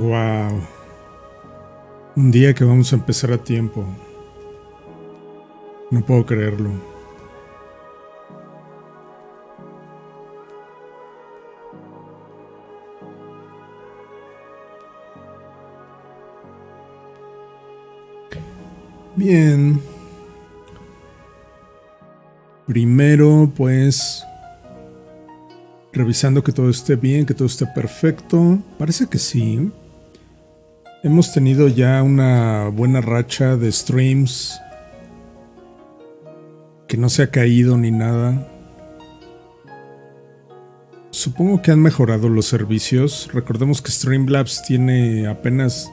Wow, un día que vamos a empezar a tiempo. No puedo creerlo. Bien. Primero, pues, revisando que todo esté bien, que todo esté perfecto. Parece que sí. Hemos tenido ya una buena racha de streams que no se ha caído ni nada. Supongo que han mejorado los servicios. Recordemos que Streamlabs tiene apenas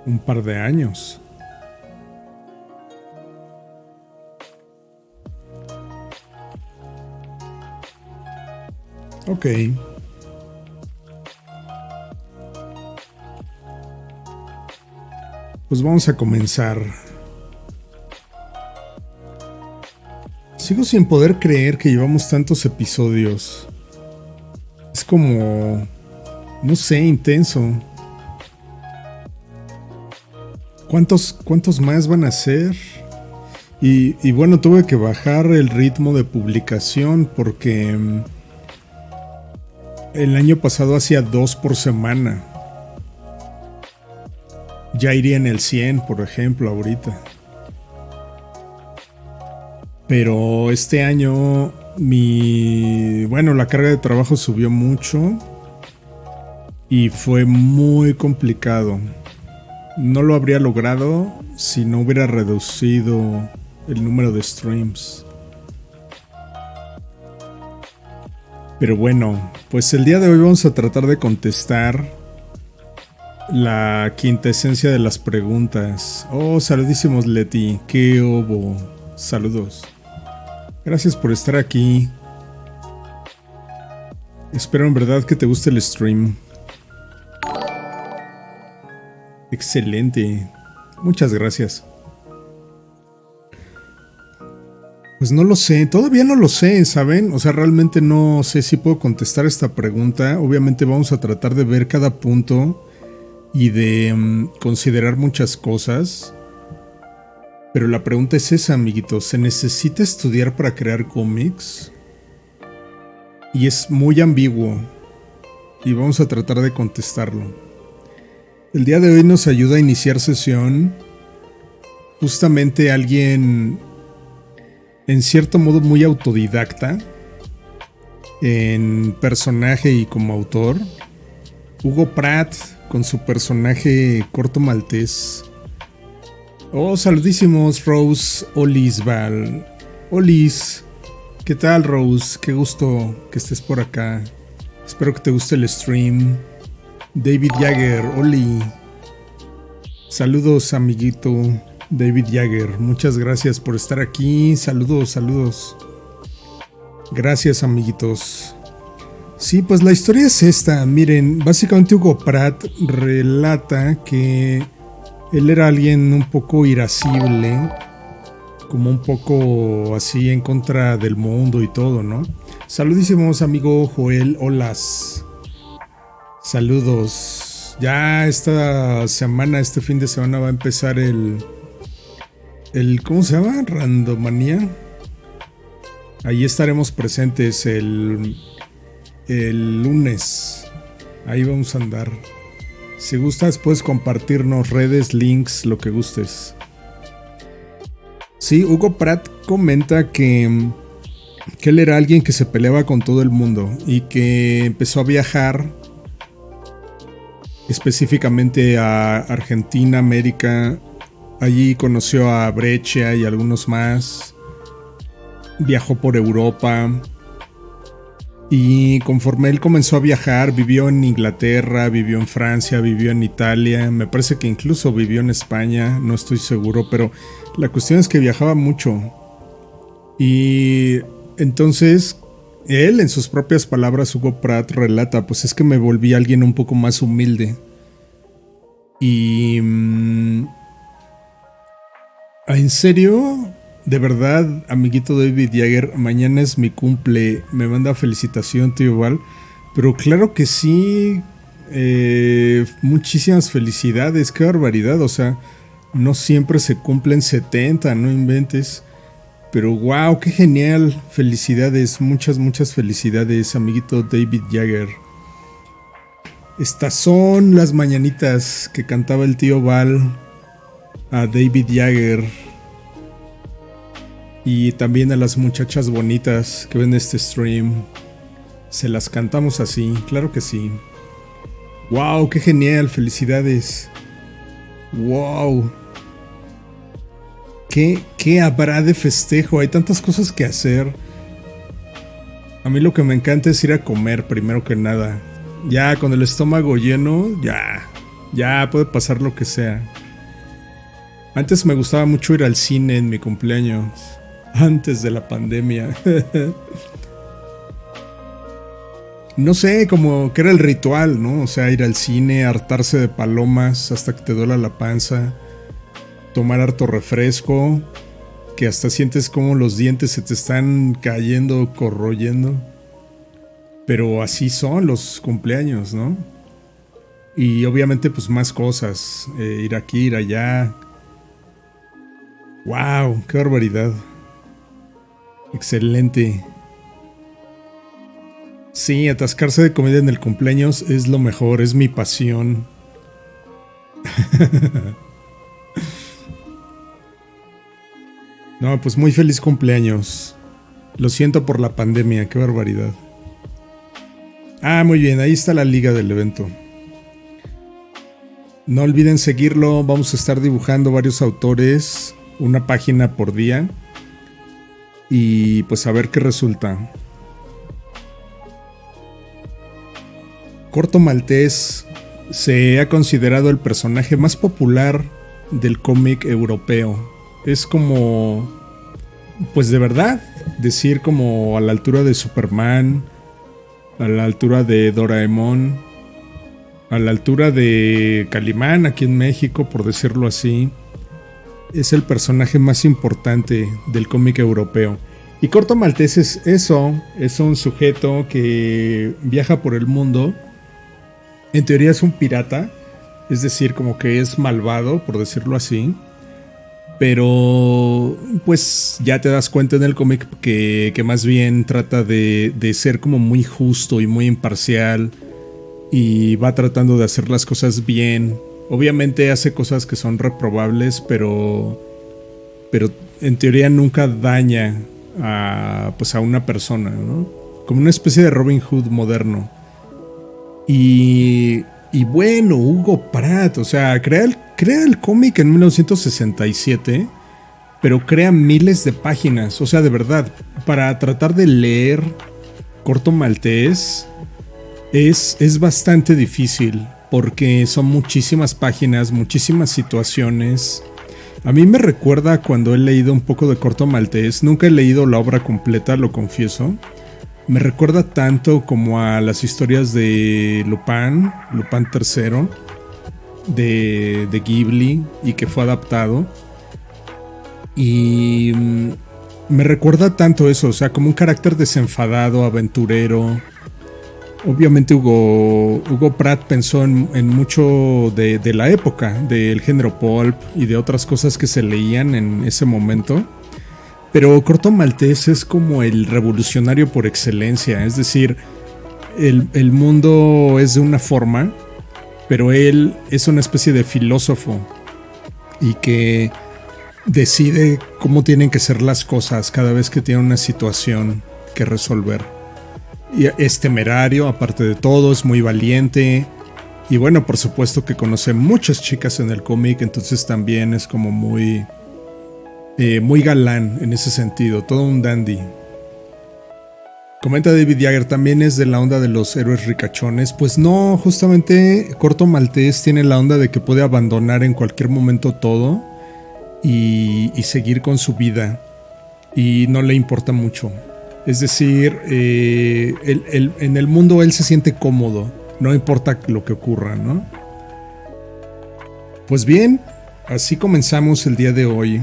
un par de años. Ok. Pues vamos a comenzar. Sigo sin poder creer que llevamos tantos episodios. Es como, no sé, intenso. ¿Cuántos más van a ser? Y bueno, tuve que bajar el ritmo de publicación porque el año pasado hacía 2 por semana. Ya iría en el 100, por ejemplo, ahorita. Pero este año la carga de trabajo subió mucho y fue muy complicado. No lo habría logrado si no hubiera reducido el número de streams. Pero bueno, pues el día de hoy vamos a tratar de contestar la quintesencia de las preguntas. Oh, saludísimos Leti, qué obo. Saludos. Gracias por estar aquí. Espero en verdad que te guste el stream. Excelente. Muchas gracias. Pues no lo sé, todavía no lo sé, ¿saben? O sea, realmente no sé si puedo contestar esta pregunta. Obviamente vamos a tratar de ver cada punto y de considerar muchas cosas. Pero la pregunta es esa, amiguitos. ¿Se necesita estudiar para crear cómics? Y es muy ambiguo. Y vamos a tratar de contestarlo. El día de hoy nos ayuda a iniciar sesión justamente alguien en cierto modo muy autodidacta en personaje y como autor. Hugo Pratt con su personaje Corto Maltés. Oh, saludísimos Rose Olisval. Olis, ¿qué tal Rose? Qué gusto que estés por acá. Espero que te guste el stream. David Jagger, Oli. Saludos, amiguito David Jagger. Muchas gracias por estar aquí. Saludos. Gracias, amiguitos. Sí, pues la historia es esta. Miren, básicamente Hugo Pratt relata que él era alguien un poco irascible, como un poco así en contra del mundo y todo, ¿no? Saludísimos, amigo Joel Olas. Saludos. Ya esta semana, este fin de semana va a empezar el ¿cómo se llama? Randomanía. Ahí estaremos presentes el lunes. Ahí vamos a andar. Si gustas, puedes compartirnos redes, links, lo que gustes. Sí, Hugo Pratt comenta que él era alguien que se peleaba con todo el mundo y que empezó a viajar específicamente a Argentina, América. Allí conoció a Breccia y algunos más. Viajó por Europa. Y conforme él comenzó a viajar, vivió en Inglaterra, vivió en Francia, vivió en Italia, me parece que incluso vivió en España, no estoy seguro, pero la cuestión es que viajaba mucho. Y entonces, él, en sus propias palabras, Hugo Pratt relata, pues es que me volví alguien un poco más humilde. Y ¿en serio? De verdad, amiguito David Jagger, mañana es mi cumple. Me manda felicitación, tío Val. Pero claro que sí. Muchísimas felicidades, qué barbaridad, o sea, no siempre se cumplen 70, no inventes. Pero wow, qué genial, felicidades, muchas, muchas felicidades, amiguito David Jagger. Estas son las mañanitas que cantaba el tío Val a David Jagger. Y también a las muchachas bonitas que ven este stream. Se las cantamos así, claro que sí. ¡Wow! ¡Qué genial! ¡Felicidades! ¡Wow! ¿Qué habrá de festejo? Hay tantas cosas que hacer. A mí lo que me encanta es ir a comer primero que nada. Ya con el estómago lleno, ya puede pasar lo que sea. Antes me gustaba mucho ir al cine en mi cumpleaños. Antes de la pandemia. No sé, como que era el ritual, ¿no? O sea, ir al cine, hartarse de palomas hasta que te duela la panza, tomar harto refresco, que hasta sientes como los dientes se te están cayendo, corroyendo. Pero así son los cumpleaños, ¿no? Y obviamente pues más cosas, ir aquí, ir allá. ¡Wow! ¡Qué barbaridad! Excelente. Sí, atascarse de comida en el cumpleaños es lo mejor, es mi pasión. No, pues muy feliz cumpleaños. Lo siento por la pandemia, qué barbaridad. Ah, muy bien, ahí está la liga del evento. No olviden seguirlo, vamos a estar dibujando varios autores, una página por día. Y pues a ver qué resulta. Corto Maltés se ha considerado el personaje más popular del cómic europeo. Es como, pues de verdad, decir como a la altura de Superman, a la altura de Doraemon, a la altura de Calimán aquí en México, por decirlo así. Es el personaje más importante del cómic europeo. Y Corto Maltés es eso, es un sujeto que viaja por el mundo. En teoría es un pirata, es decir, como que es malvado, por decirlo así. Pero pues ya te das cuenta en el cómic que más bien trata de ser como muy justo y muy imparcial. Y va tratando de hacer las cosas bien. Obviamente hace cosas que son reprobables, pero en teoría nunca daña a una persona, ¿no? Como una especie de Robin Hood moderno. Y bueno, Hugo Pratt, o sea, crea el cómic en 1967, pero crea miles de páginas. O sea, de verdad, para tratar de leer Corto Maltés es bastante difícil, porque son muchísimas páginas, muchísimas situaciones. A mí me recuerda cuando he leído un poco de Corto Maltés. Nunca he leído la obra completa, lo confieso. Me recuerda tanto como a las historias de Lupin III, de Ghibli, y que fue adaptado. Y me recuerda tanto eso, o sea, como un carácter desenfadado, aventurero. Obviamente Hugo Pratt pensó en mucho de la época, del género pulp y de otras cosas que se leían en ese momento. Pero Corto Maltés es como el revolucionario por excelencia, es decir, el mundo es de una forma, pero él es una especie de filósofo y que decide cómo tienen que ser las cosas cada vez que tiene una situación que resolver. Y es temerario, aparte de todo, es muy valiente. Y bueno, por supuesto que conoce muchas chicas en el cómic, entonces también es como muy galán en ese sentido, todo un dandy. Comenta David Jagger, ¿también es de la onda de los héroes ricachones? Pues no, justamente Corto Maltés tiene la onda de que puede abandonar en cualquier momento todo y seguir con su vida, y no le importa mucho. Es decir, en el mundo él se siente cómodo, no importa lo que ocurra, ¿no? Pues bien, así comenzamos el día de hoy.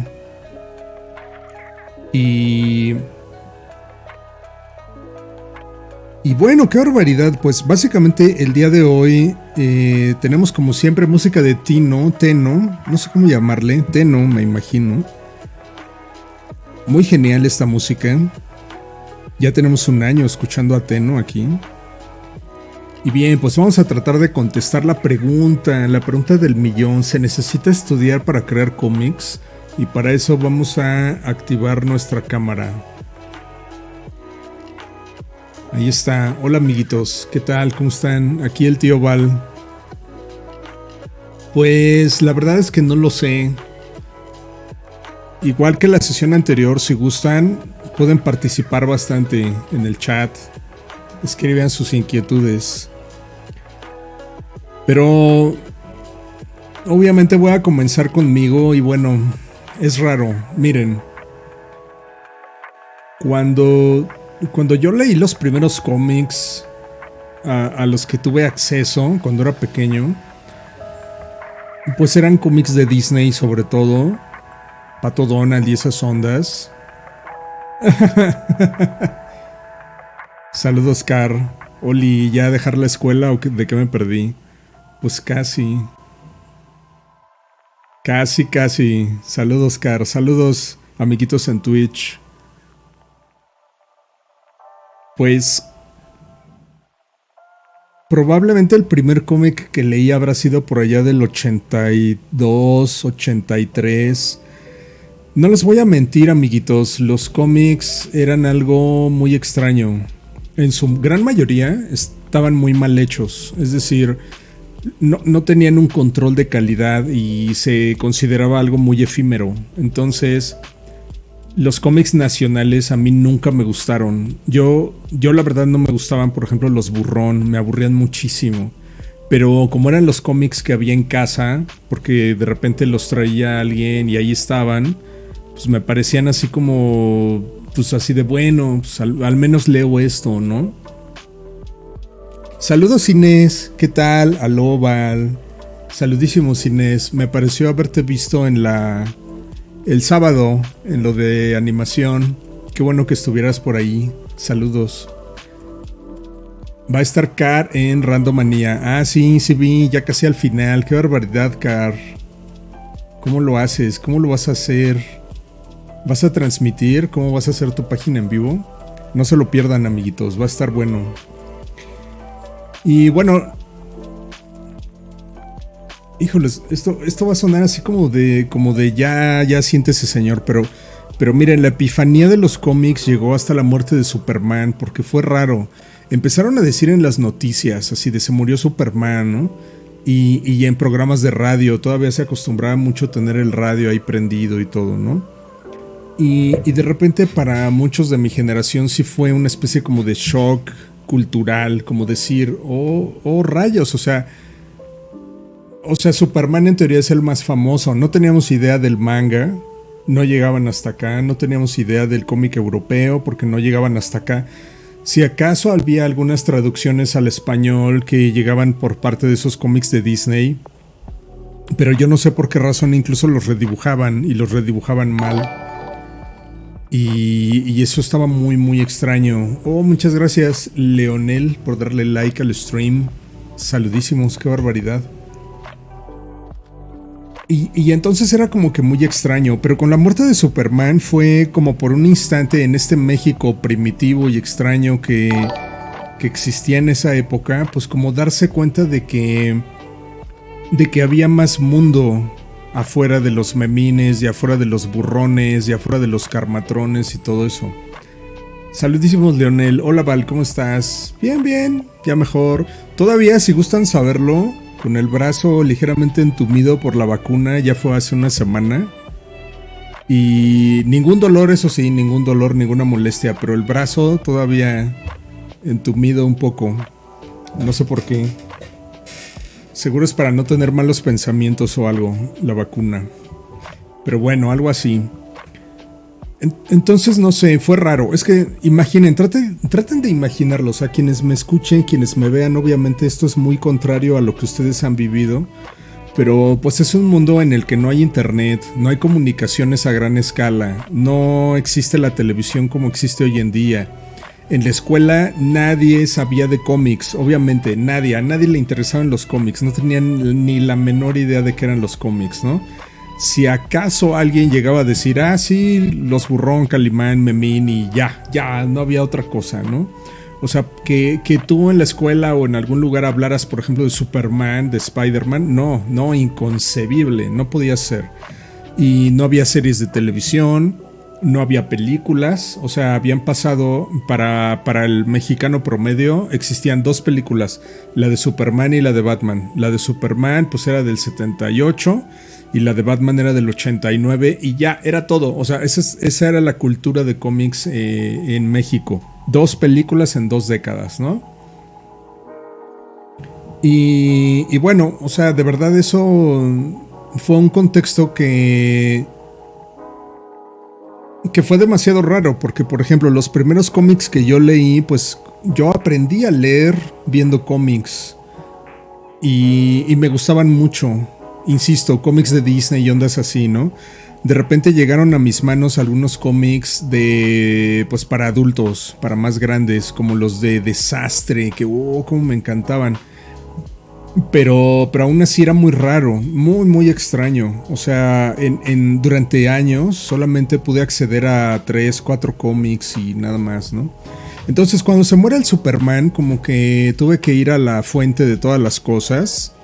Y bueno, qué barbaridad. Pues básicamente el día de hoy Tenemos como siempre música de Teno, no sé cómo llamarle, Teno me imagino. Muy genial esta música. Ya tenemos un año escuchando a Teno aquí. Y bien, pues vamos a tratar de contestar la pregunta del millón. ¿Se necesita estudiar para crear cómics? Y para eso vamos a activar nuestra cámara. Ahí está. Hola amiguitos, ¿qué tal? ¿Cómo están? Aquí el tío Val. Pues la verdad es que no lo sé. Igual que la sesión anterior, si gustan, pueden participar bastante en el chat. Escriban sus inquietudes. Pero obviamente voy a comenzar conmigo y bueno, es raro. Miren, cuando yo leí los primeros cómics a los que tuve acceso cuando era pequeño, pues eran cómics de Disney sobre todo. Pato Donald y esas ondas. Saludos, Car. Oli, ¿ya dejar la escuela o de qué me perdí? Pues casi. Casi. Saludos, Car. Saludos, amiguitos en Twitch. Pues probablemente el primer cómic que leí habrá sido por allá del 82, 83. No les voy a mentir, amiguitos, los cómics eran algo muy extraño. En su gran mayoría estaban muy mal hechos, es decir, no tenían un control de calidad y se consideraba algo muy efímero. Entonces, los cómics nacionales a mí nunca me gustaron. Yo la verdad no me gustaban, por ejemplo, los Burrón, me aburrían muchísimo. Pero como eran los cómics que había en casa, porque de repente los traía alguien y ahí estaban, pues me parecían así como, pues así de bueno, pues al menos leo esto, ¿no? Saludos Inés, ¿qué tal? Aló Val. Saludísimos Inés, me pareció haberte visto en el sábado, en lo de animación. Qué bueno que estuvieras por ahí, saludos. Va a estar Car en Randomanía. Ah, sí vi, ya casi al final, qué barbaridad Car. ¿Cómo lo haces? ¿Cómo lo vas a hacer? ¿Vas a transmitir? ¿Cómo vas a hacer tu página en vivo? No se lo pierdan, amiguitos, va a estar bueno. Y bueno, híjoles, esto va a sonar así como de ya siéntese señor, pero miren, la epifanía de los cómics llegó hasta la muerte de Superman, porque fue raro. Empezaron a decir en las noticias, así de se murió Superman, ¿no? Y en programas de radio, todavía se acostumbraba mucho a tener el radio ahí prendido y todo, ¿no? Y de repente para muchos de mi generación sí fue una especie como de shock cultural, como decir, oh rayos, o sea, Superman en teoría es el más famoso, no teníamos idea del manga, no llegaban hasta acá, no teníamos idea del cómic europeo porque no llegaban hasta acá. Si acaso había algunas traducciones al español que llegaban por parte de esos cómics de Disney, pero yo no sé por qué razón incluso los redibujaban y los redibujaban mal. Y eso estaba muy extraño. Oh, muchas gracias Leonel por darle like al stream. Saludísimos, qué barbaridad. Y entonces era como que muy extraño, pero con la muerte de Superman fue como por un instante en este México primitivo y extraño que existía en esa época, pues como darse cuenta de que había más mundo afuera de los memines y afuera de los burrones y afuera de los carmatrones y todo eso. Saludísimos Leonel. Hola Val, ¿cómo estás? Bien, ya mejor. Todavía, si gustan saberlo, con el brazo ligeramente entumido por la vacuna, ya fue hace una semana. Y ningún dolor, eso sí, ningún dolor, ninguna molestia, pero el brazo todavía entumido un poco. No sé por qué. Seguro es para no tener malos pensamientos o algo, la vacuna. Pero bueno, algo así. Entonces, no sé, fue raro. Es que imaginen, traten de imaginarlo. O sea, quienes me escuchen, quienes me vean, obviamente esto es muy contrario a lo que ustedes han vivido. Pero pues es un mundo en el que no hay internet, no hay comunicaciones a gran escala, no existe la televisión como existe hoy en día. En la escuela nadie sabía de cómics, obviamente nadie, a nadie le interesaban los cómics, no tenían ni la menor idea de qué eran los cómics, ¿no? Si acaso alguien llegaba a decir, ah, sí, los Burrón, Calimán, Memín y ya, no había otra cosa, ¿no? O sea, que tú en la escuela o en algún lugar hablaras, por ejemplo, de Superman, de Spider-Man, no, inconcebible, no podía ser. Y no había series de televisión, no había películas, o sea, habían pasado, para el mexicano promedio, existían 2 películas, la de Superman y la de Batman. La de Superman, pues era del 78 y la de Batman era del 89 y ya, era todo. O sea, esa era la cultura de cómics en México. 2 películas en 2 décadas, ¿no? Y bueno, o sea, de verdad eso fue un contexto que fue demasiado raro, porque por ejemplo los primeros cómics que yo leí, pues yo aprendí a leer viendo cómics y me gustaban mucho, insisto, cómics de Disney y ondas así, ¿no? De repente llegaron a mis manos algunos cómics de, pues para adultos, para más grandes, como los de Desastre, que como me encantaban. Pero aún así era muy raro, muy extraño. O sea, durante años solamente pude acceder a 3, 4 cómics y nada más, ¿no? Entonces cuando se muere el Superman, como que tuve que ir a la fuente de todas las cosas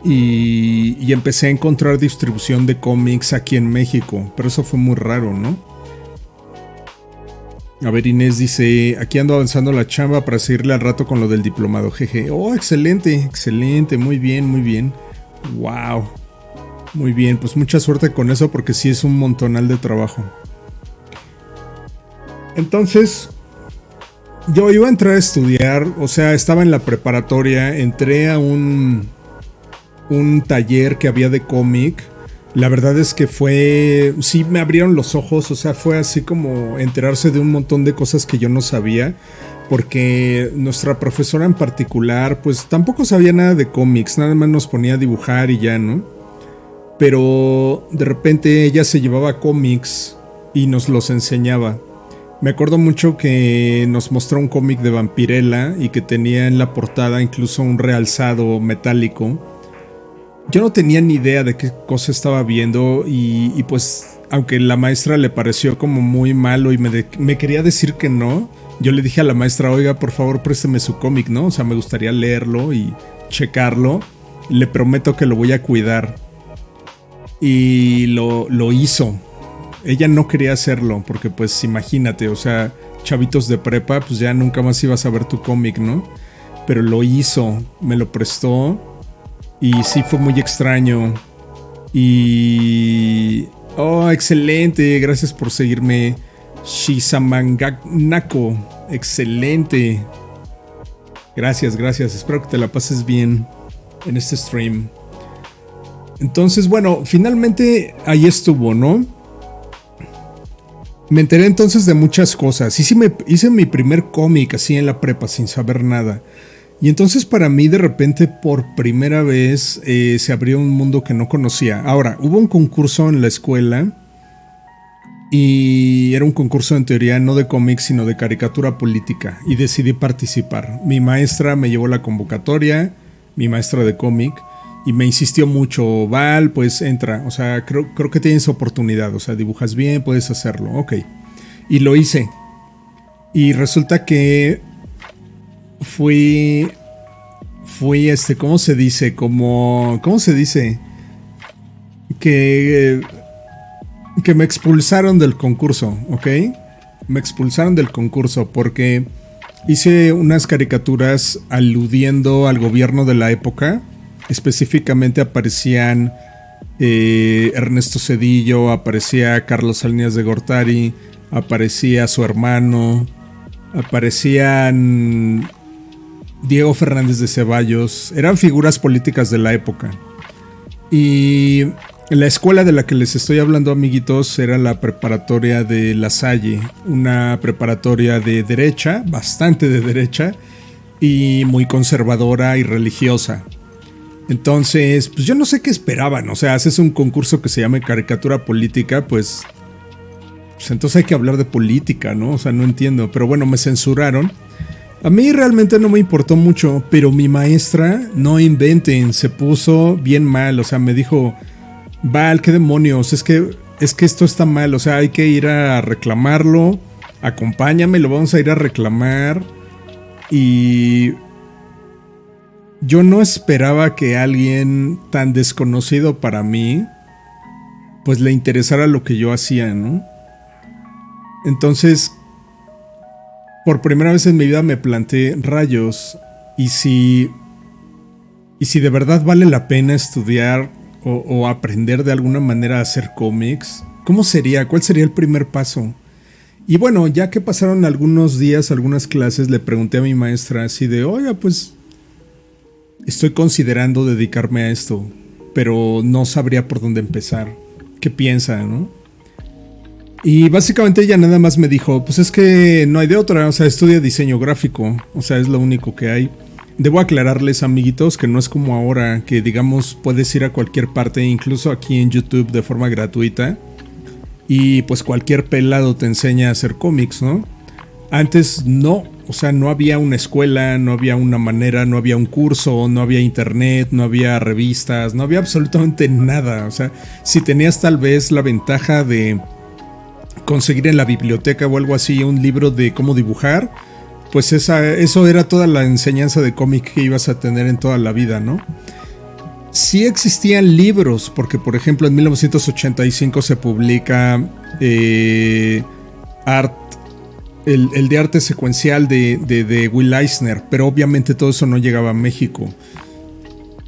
y empecé a encontrar distribución de cómics aquí en México. Pero eso fue muy raro, ¿no? A ver, Inés dice, aquí ando avanzando la chamba para seguirle al rato con lo del diplomado, jeje. Oh, excelente, muy bien. Wow, muy bien, pues mucha suerte con eso porque sí es un montonal de trabajo. Entonces, yo iba a entrar a estudiar, o sea, estaba en la preparatoria, entré a un taller que había de cómic. La verdad es que sí me abrieron los ojos, o sea, fue así como enterarse de un montón de cosas que yo no sabía, porque nuestra profesora en particular, pues tampoco sabía nada de cómics, nada más nos ponía a dibujar y ya, ¿no? Pero de repente ella se llevaba cómics y nos los enseñaba. Me acuerdo mucho que nos mostró un cómic de Vampirella y que tenía en la portada incluso un realzado metálico. Yo no tenía ni idea de qué cosa estaba viendo y pues aunque la maestra le pareció como muy malo y me quería decir que no, yo le dije a la maestra, oiga, por favor présteme su cómic, ¿no? O sea, me gustaría leerlo y checarlo. Le prometo que lo voy a cuidar. Y lo hizo. Ella no quería hacerlo porque pues imagínate, o sea, chavitos de prepa, pues ya nunca más ibas a ver tu cómic, ¿no? Pero lo hizo, me lo prestó. Y sí fue muy extraño. Y... oh, excelente. Gracias por seguirme. Shizamanganako. Excelente. Gracias. Espero que te la pases bien en este stream. Entonces, bueno, finalmente ahí estuvo, ¿no? Me enteré entonces de muchas cosas. Hice mi primer cómic así en la prepa sin saber nada. Y entonces para mí de repente por primera vez se abrió un mundo que no conocía. Ahora, hubo un concurso en la escuela y era un concurso en teoría no de cómics sino de caricatura política y decidí participar. Mi maestra me llevó la convocatoria, mi maestra de cómic, y me insistió mucho, Val, pues entra, o sea, creo que tienes oportunidad, o sea, dibujas bien, puedes hacerlo, ok. Y lo hice. Y resulta que fui ¿cómo se dice? ¿Cómo se dice? Que me expulsaron del concurso, ¿ok? Me expulsaron del concurso porque hice unas caricaturas aludiendo al gobierno de la época. Específicamente aparecían Ernesto Zedillo, aparecía Carlos Salinas de Gortari, aparecía su hermano, aparecían Diego Fernández de Ceballos, eran figuras políticas de la época. Y la escuela de la que les estoy hablando, amiguitos, era la preparatoria de La Salle, una preparatoria de derecha, bastante de derecha, y muy conservadora y religiosa. Entonces, pues yo no sé qué esperaban, o sea, haces un concurso que se llama caricatura política, pues pues entonces hay que hablar de política, ¿no? O sea, no entiendo. Pero bueno, me censuraron. A mí realmente no me importó mucho, pero mi maestra, no inventen, se puso bien mal. O sea, me dijo, Val, qué demonios, es que esto está mal. O sea, hay que ir a reclamarlo. Acompáñame, lo vamos a ir a reclamar. Y yo no esperaba que alguien tan desconocido para mí, pues le interesara lo que yo hacía, ¿no? Entonces, por primera vez en mi vida me planteé, rayos, y si de verdad vale la pena estudiar o aprender de alguna manera a hacer cómics, ¿cómo sería? ¿Cuál sería el primer paso? Y bueno, ya que pasaron algunos días, algunas clases, le pregunté a mi maestra así de, oiga, pues estoy considerando dedicarme a esto, pero no sabría por dónde empezar. ¿Qué piensa, no? Y básicamente ella nada más me dijo, pues es que no hay de otra, o sea, estudia diseño gráfico, o sea, es lo único que hay. Debo aclararles, amiguitos, que no es como ahora, que digamos puedes ir a cualquier parte, incluso aquí en YouTube de forma gratuita, y pues cualquier pelado te enseña a hacer cómics, ¿no? Antes no, o sea, no había una escuela, no había una manera, no había un curso, no había internet, no había revistas, no había absolutamente nada. O sea, si tenías tal vez la ventaja de conseguir en la biblioteca o algo así un libro de cómo dibujar, pues eso era toda la enseñanza de cómic que ibas a tener en toda la vida, ¿no? Sí existían libros, porque por ejemplo en 1985 se publica Art, el de arte secuencial de Will Eisner, pero obviamente todo eso no llegaba a México.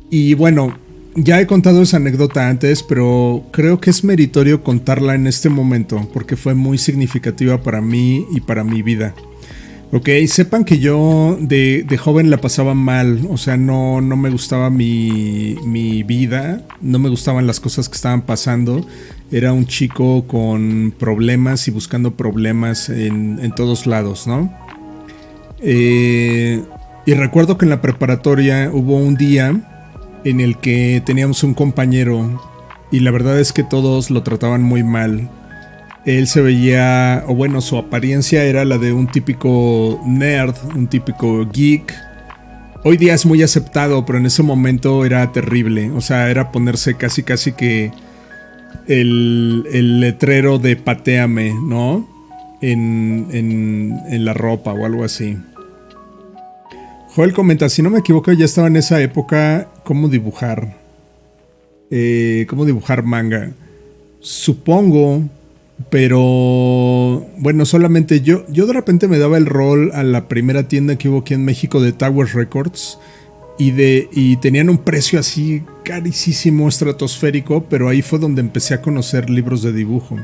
Y bueno, ya he contado esa anécdota antes, pero creo que es meritorio contarla en este momento, porque fue muy significativa para mí y para mi vida. Ok, sepan que yo de joven la pasaba mal, o sea, no me gustaba mi vida, no me gustaban las cosas que estaban pasando. Era un chico con problemas y buscando problemas en todos lados, ¿no? Y recuerdo que en la preparatoria hubo un día en el que teníamos un compañero y la verdad es que todos lo trataban muy mal. Él se veía, o bueno, su apariencia era la de un típico nerd, un típico geek. Hoy día es muy aceptado, pero en ese momento era terrible. O sea, era ponerse casi que el letrero de patéame, ¿no? En la ropa o algo así. Joel comenta, si no me equivoco, ya estaba en esa época cómo dibujar. Cómo dibujar manga. Supongo, pero bueno, solamente yo de repente me daba el rol a la primera tienda que hubo aquí en México de Tower Records y tenían un precio así carísimo, estratosférico, pero ahí fue donde empecé a conocer libros de dibujo.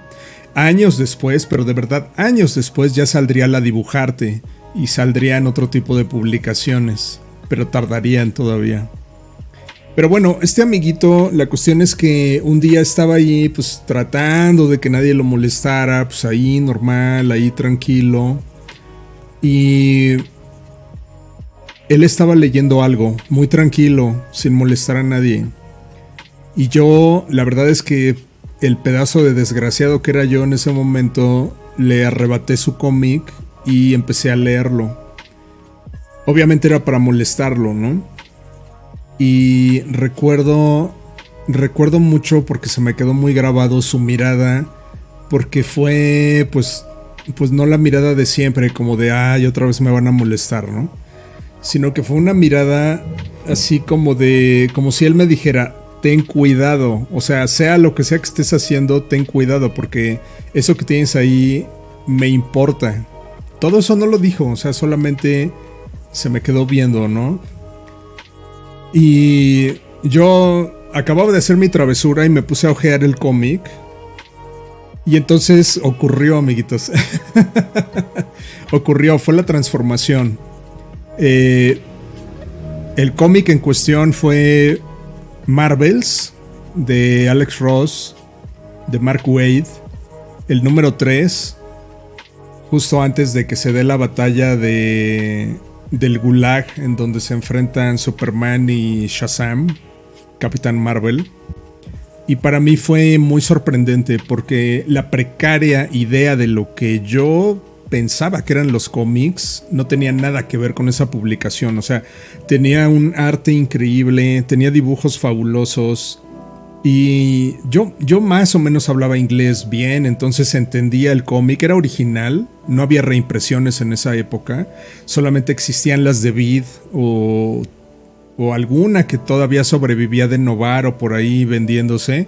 Años después, pero de verdad años después, ya saldría la Dibujarte y saldrían otro tipo de publicaciones, pero tardarían todavía. Pero bueno, este amiguito, la cuestión es que un día estaba ahí pues tratando de que nadie lo molestara, pues ahí normal, ahí tranquilo. Y él estaba leyendo algo, muy tranquilo, sin molestar a nadie. Y yo, la verdad es que el pedazo de desgraciado que era yo en ese momento, le arrebaté su cómic y empecé a leerlo. Obviamente era para molestarlo, ¿no? Y recuerdo mucho porque se me quedó muy grabado su mirada, porque fue pues no la mirada de siempre, como de ay, otra vez me van a molestar, ¿no? Sino que fue una mirada así como si él me dijera, ten cuidado, o sea lo que sea que estés haciendo, ten cuidado, porque eso que tienes ahí me importa. Todo eso no lo dijo, o sea, solamente se me quedó viendo, ¿no? Y yo acababa de hacer mi travesura y me puse a ojear el cómic. Y entonces ocurrió, amiguitos. Fue la transformación. El cómic en cuestión fue Marvels, de Alex Ross, de Mark Waid, el número 3, justo antes de que se dé la batalla del Gulag, en donde se enfrentan Superman y Shazam, Capitán Marvel. Y para mí fue muy sorprendente porque la precaria idea de lo que yo pensaba que eran los cómics no tenía nada que ver con esa publicación. O sea, tenía un arte increíble, tenía dibujos fabulosos. Y yo más o menos hablaba inglés bien, entonces entendía el cómic, era original, no había reimpresiones en esa época, solamente existían las de Vid o alguna que todavía sobrevivía de Novar o por ahí vendiéndose,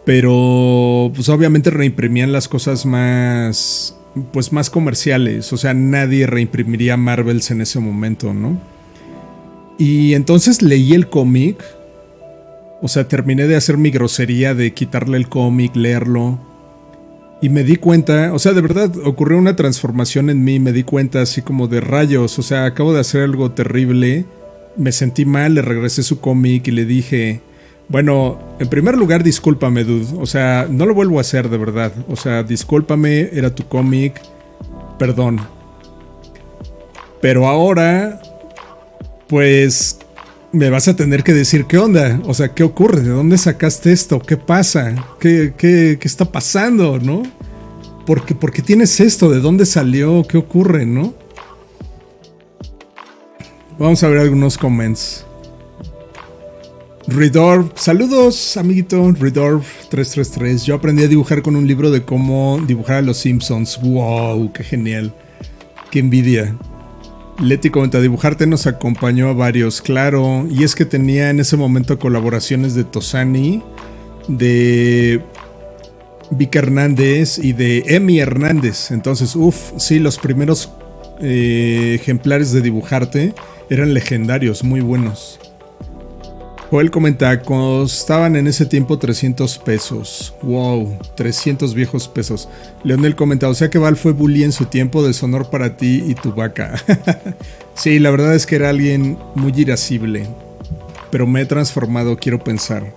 pero pues obviamente reimprimían las cosas más, pues más comerciales, o sea, nadie reimprimiría Marvels en ese momento, ¿no? Y entonces leí el cómic. O sea, terminé de hacer mi grosería de quitarle el cómic, leerlo. Y me di cuenta, o sea, de verdad ocurrió una transformación en mí. Me di cuenta así como de rayos. O sea, acabo de hacer algo terrible. Me sentí mal, le regresé su cómic y le dije, bueno, en primer lugar, discúlpame, dude. O sea, no lo vuelvo a hacer de verdad. O sea, discúlpame, era tu cómic. Perdón. Pero ahora, pues me vas a tener que decir qué onda, o sea, qué ocurre, de dónde sacaste esto, qué pasa, qué está pasando, ¿no? ¿Por qué tienes esto? ¿De dónde salió? ¿Qué ocurre, no? Vamos a ver algunos comments. Redorb, saludos, amiguito. Redorb 333. Yo aprendí a dibujar con un libro de cómo dibujar a los Simpsons. Wow, qué genial. Qué envidia. Leti comenta, dibujarte nos acompañó a varios, claro, y es que tenía en ese momento colaboraciones de Tosani, de Vic Hernández y de Emi Hernández, entonces, sí, los primeros ejemplares de dibujarte eran legendarios, muy buenos. Joel comenta, costaban en ese tiempo 300 pesos. Wow, 300 viejos pesos. Leonel comenta, o sea que Val fue bully en su tiempo, deshonor para ti y tu vaca. Sí, la verdad es que era alguien muy irascible. Pero me he transformado, quiero pensar.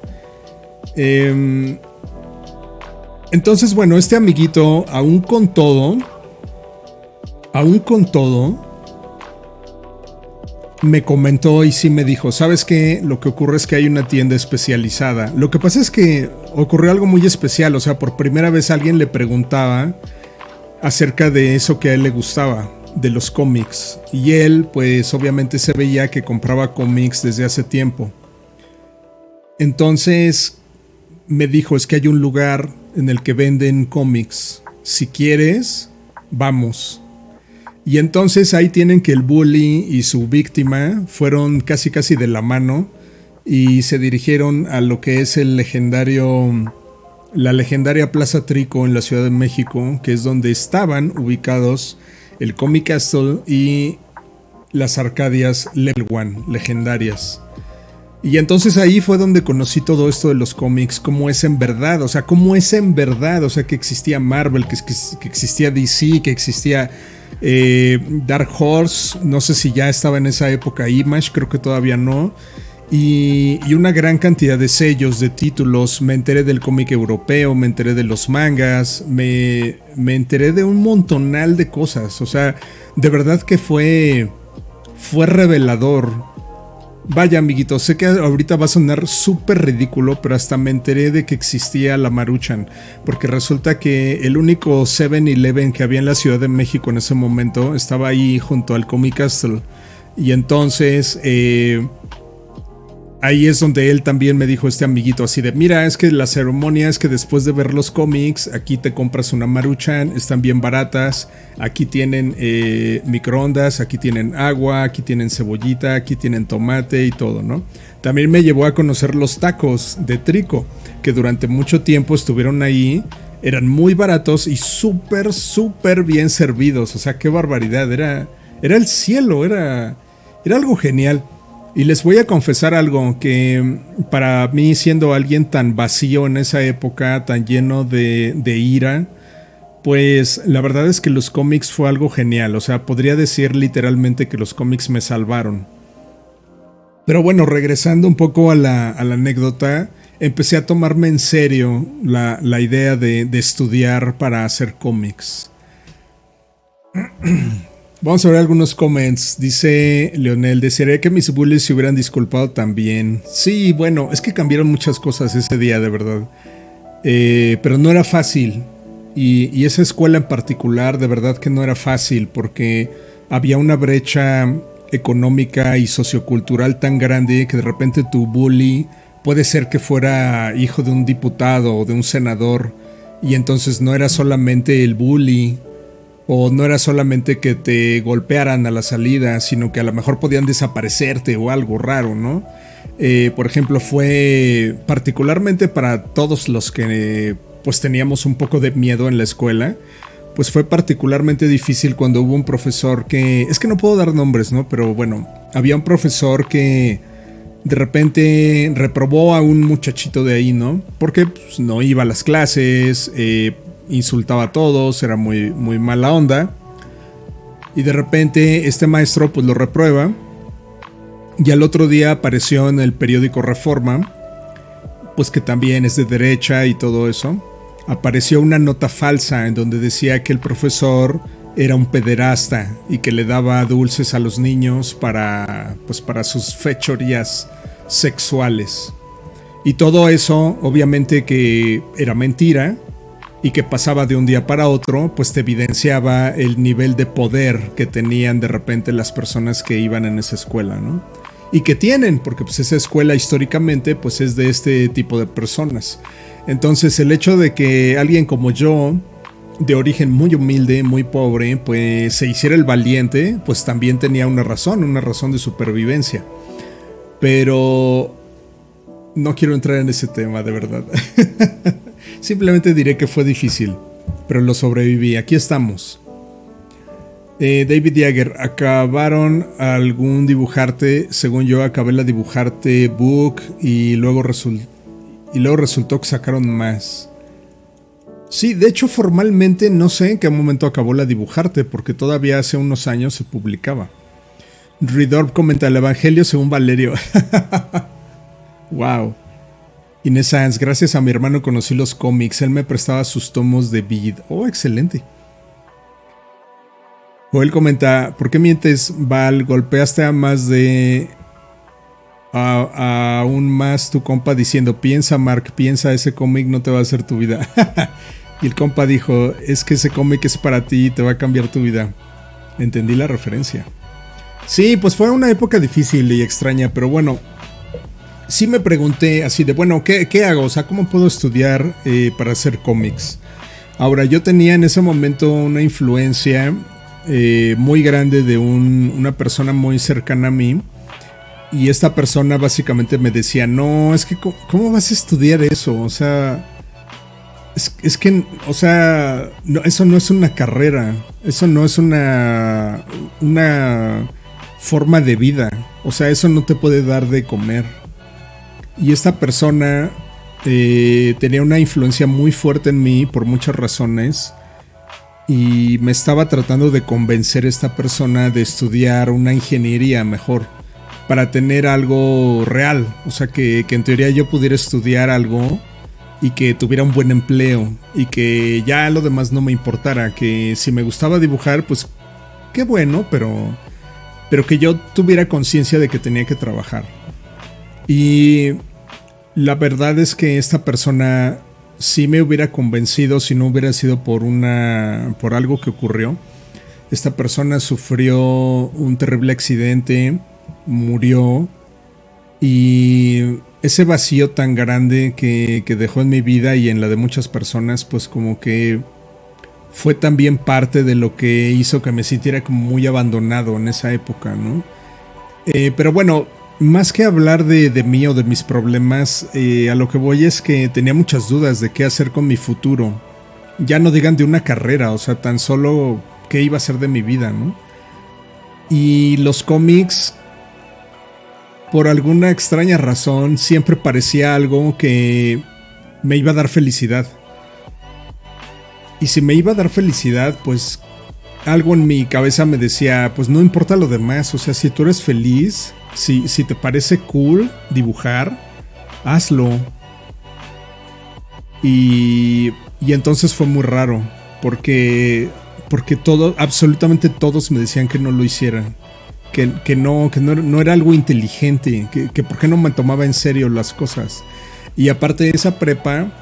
Entonces, bueno, este amiguito, aún con todo, me comentó y sí me dijo, ¿sabes qué? Lo que ocurre es que hay una tienda especializada. Lo que pasa es que ocurrió algo muy especial, o sea, por primera vez alguien le preguntaba acerca de eso que a él le gustaba, de los cómics. Y él, pues obviamente se veía que compraba cómics desde hace tiempo. Entonces me dijo, es que hay un lugar en el que venden cómics. Si quieres, vamos. Y entonces ahí tienen que el bully y su víctima fueron casi de la mano y se dirigieron a lo que es la legendaria Plaza Trico en la Ciudad de México, que es donde estaban ubicados el Comic Castle y las Arcadias Level One, legendarias. Y entonces ahí fue donde conocí todo esto de los cómics, cómo es en verdad, o sea, que existía Marvel, que existía DC, que existía Dark Horse, no sé si ya estaba en esa época Image, creo que todavía no, y una gran cantidad de sellos, de títulos. Me enteré del cómic europeo, me enteré de los mangas, me enteré de un montonal de cosas, o sea, de verdad que fue revelador. Vaya, amiguito, sé que ahorita va a sonar súper ridículo, pero hasta me enteré de que existía la Maruchan, porque resulta que el único 7-Eleven que había en la Ciudad de México en ese momento estaba ahí junto al Comic Castle. Y entonces ahí es donde él también me dijo, este amiguito, así de, mira, es que la ceremonia es que después de ver los cómics, aquí te compras una Maruchan, están bien baratas, aquí tienen microondas, aquí tienen agua, aquí tienen cebollita, aquí tienen tomate y todo, ¿no? También me llevó a conocer los tacos de Trico, que durante mucho tiempo estuvieron ahí, eran muy baratos y súper bien servidos, o sea, qué barbaridad, era el cielo, era algo genial. Y les voy a confesar algo, que para mí, siendo alguien tan vacío en esa época, tan lleno de ira, pues la verdad es que los cómics fue algo genial. O sea, podría decir literalmente que los cómics me salvaron. Pero bueno, regresando un poco a la anécdota, empecé a tomarme en serio la idea de estudiar para hacer cómics. Vamos a ver algunos comments. Dice Leonel, desearía que mis bullies se hubieran disculpado también. Sí, bueno, es que cambiaron muchas cosas ese día, de verdad. Pero no era fácil. Y esa escuela en particular, de verdad que no era fácil, porque había una brecha económica y sociocultural tan grande que de repente tu bully puede ser que fuera hijo de un diputado o de un senador, y entonces no era solamente el bully, o no era solamente que te golpearan a la salida, sino que a lo mejor podían desaparecerte o algo raro, ¿no? Por ejemplo, fue particularmente para todos los que pues teníamos un poco de miedo en la escuela, pues fue particularmente difícil cuando hubo un profesor que, es que no puedo dar nombres, ¿no? Pero bueno, había un profesor que de repente reprobó a un muchachito de ahí, ¿no? Porque pues, no iba a las clases, insultaba a todos, era muy, muy mala onda. Y de repente este maestro pues lo reprueba. Y al otro día apareció en el periódico Reforma, pues que también es de derecha y todo eso. Apareció una nota falsa en donde decía que el profesor era un pederasta y que le daba dulces a los niños para, pues para sus fechorías sexuales. Y todo eso, obviamente que era mentira y que pasaba de un día para otro, pues te evidenciaba el nivel de poder que tenían de repente las personas que iban en esa escuela, ¿no? Y que tienen, porque pues esa escuela históricamente pues es de este tipo de personas. Entonces el hecho de que alguien como yo, de origen muy humilde, muy pobre, pues se hiciera el valiente, pues también tenía una razón de supervivencia. Pero no quiero entrar en ese tema, de verdad. Simplemente diré que fue difícil, pero lo sobreviví. Aquí estamos. David Jagger, ¿acabaron algún dibujarte? Según yo, acabé la dibujarte book y luego resultó que sacaron más. Sí, de hecho formalmente no sé en qué momento acabó la dibujarte, porque todavía hace unos años se publicaba. Ridorp comenta el Evangelio según Valerio. Wow. Inés Sanz, gracias a mi hermano conocí los cómics, él me prestaba sus tomos de Vid. Oh, excelente. Joel comenta, ¿por qué mientes, Val? Golpeaste a más de... aún más tu compa diciendo, piensa Mark, piensa, ese cómic no te va a hacer tu vida. Y el compa dijo, es que ese cómic es para ti y te va a cambiar tu vida. Entendí la referencia. Sí, pues fue una época difícil y extraña, pero bueno, sí me pregunté así de, bueno, ¿qué hago? O sea, ¿cómo puedo estudiar para hacer cómics? Ahora, yo tenía en ese momento una influencia muy grande de una persona muy cercana a mí. Y esta persona básicamente me decía, no, es que ¿cómo vas a estudiar eso? O sea, es que, o sea, no, eso no es una carrera, eso no es una forma de vida, o sea, eso no te puede dar de comer. Y esta persona tenía una influencia muy fuerte en mí por muchas razones. Y me estaba tratando de convencer esta persona de estudiar una ingeniería mejor, para tener algo real, o sea que en teoría yo pudiera estudiar algo y que tuviera un buen empleo y que ya lo demás no me importara, que si me gustaba dibujar pues qué bueno, pero que yo tuviera conciencia de que tenía que trabajar. Y la verdad es que esta persona sí me hubiera convencido si no hubiera sido por algo que ocurrió. Esta persona sufrió un terrible accidente, murió, y ese vacío tan grande que dejó en mi vida y en la de muchas personas, pues como que fue también parte de lo que hizo que me sintiera como muy abandonado en esa época, ¿no? Pero bueno, más que hablar de mí o de mis problemas, a lo que voy es que tenía muchas dudas de qué hacer con mi futuro. Ya no digan de una carrera, o sea, tan solo qué iba a ser de mi vida, ¿no? Y los cómics, por alguna extraña razón, siempre parecía algo que me iba a dar felicidad. Y si me iba a dar felicidad, pues algo en mi cabeza me decía, pues no importa lo demás, o sea, si tú eres feliz, si te parece cool dibujar, hazlo. Y entonces fue muy raro, porque porque absolutamente todos me decían que no lo hiciera. Que no era algo inteligente, que por qué no me tomaba en serio las cosas. Y aparte de esa prepa,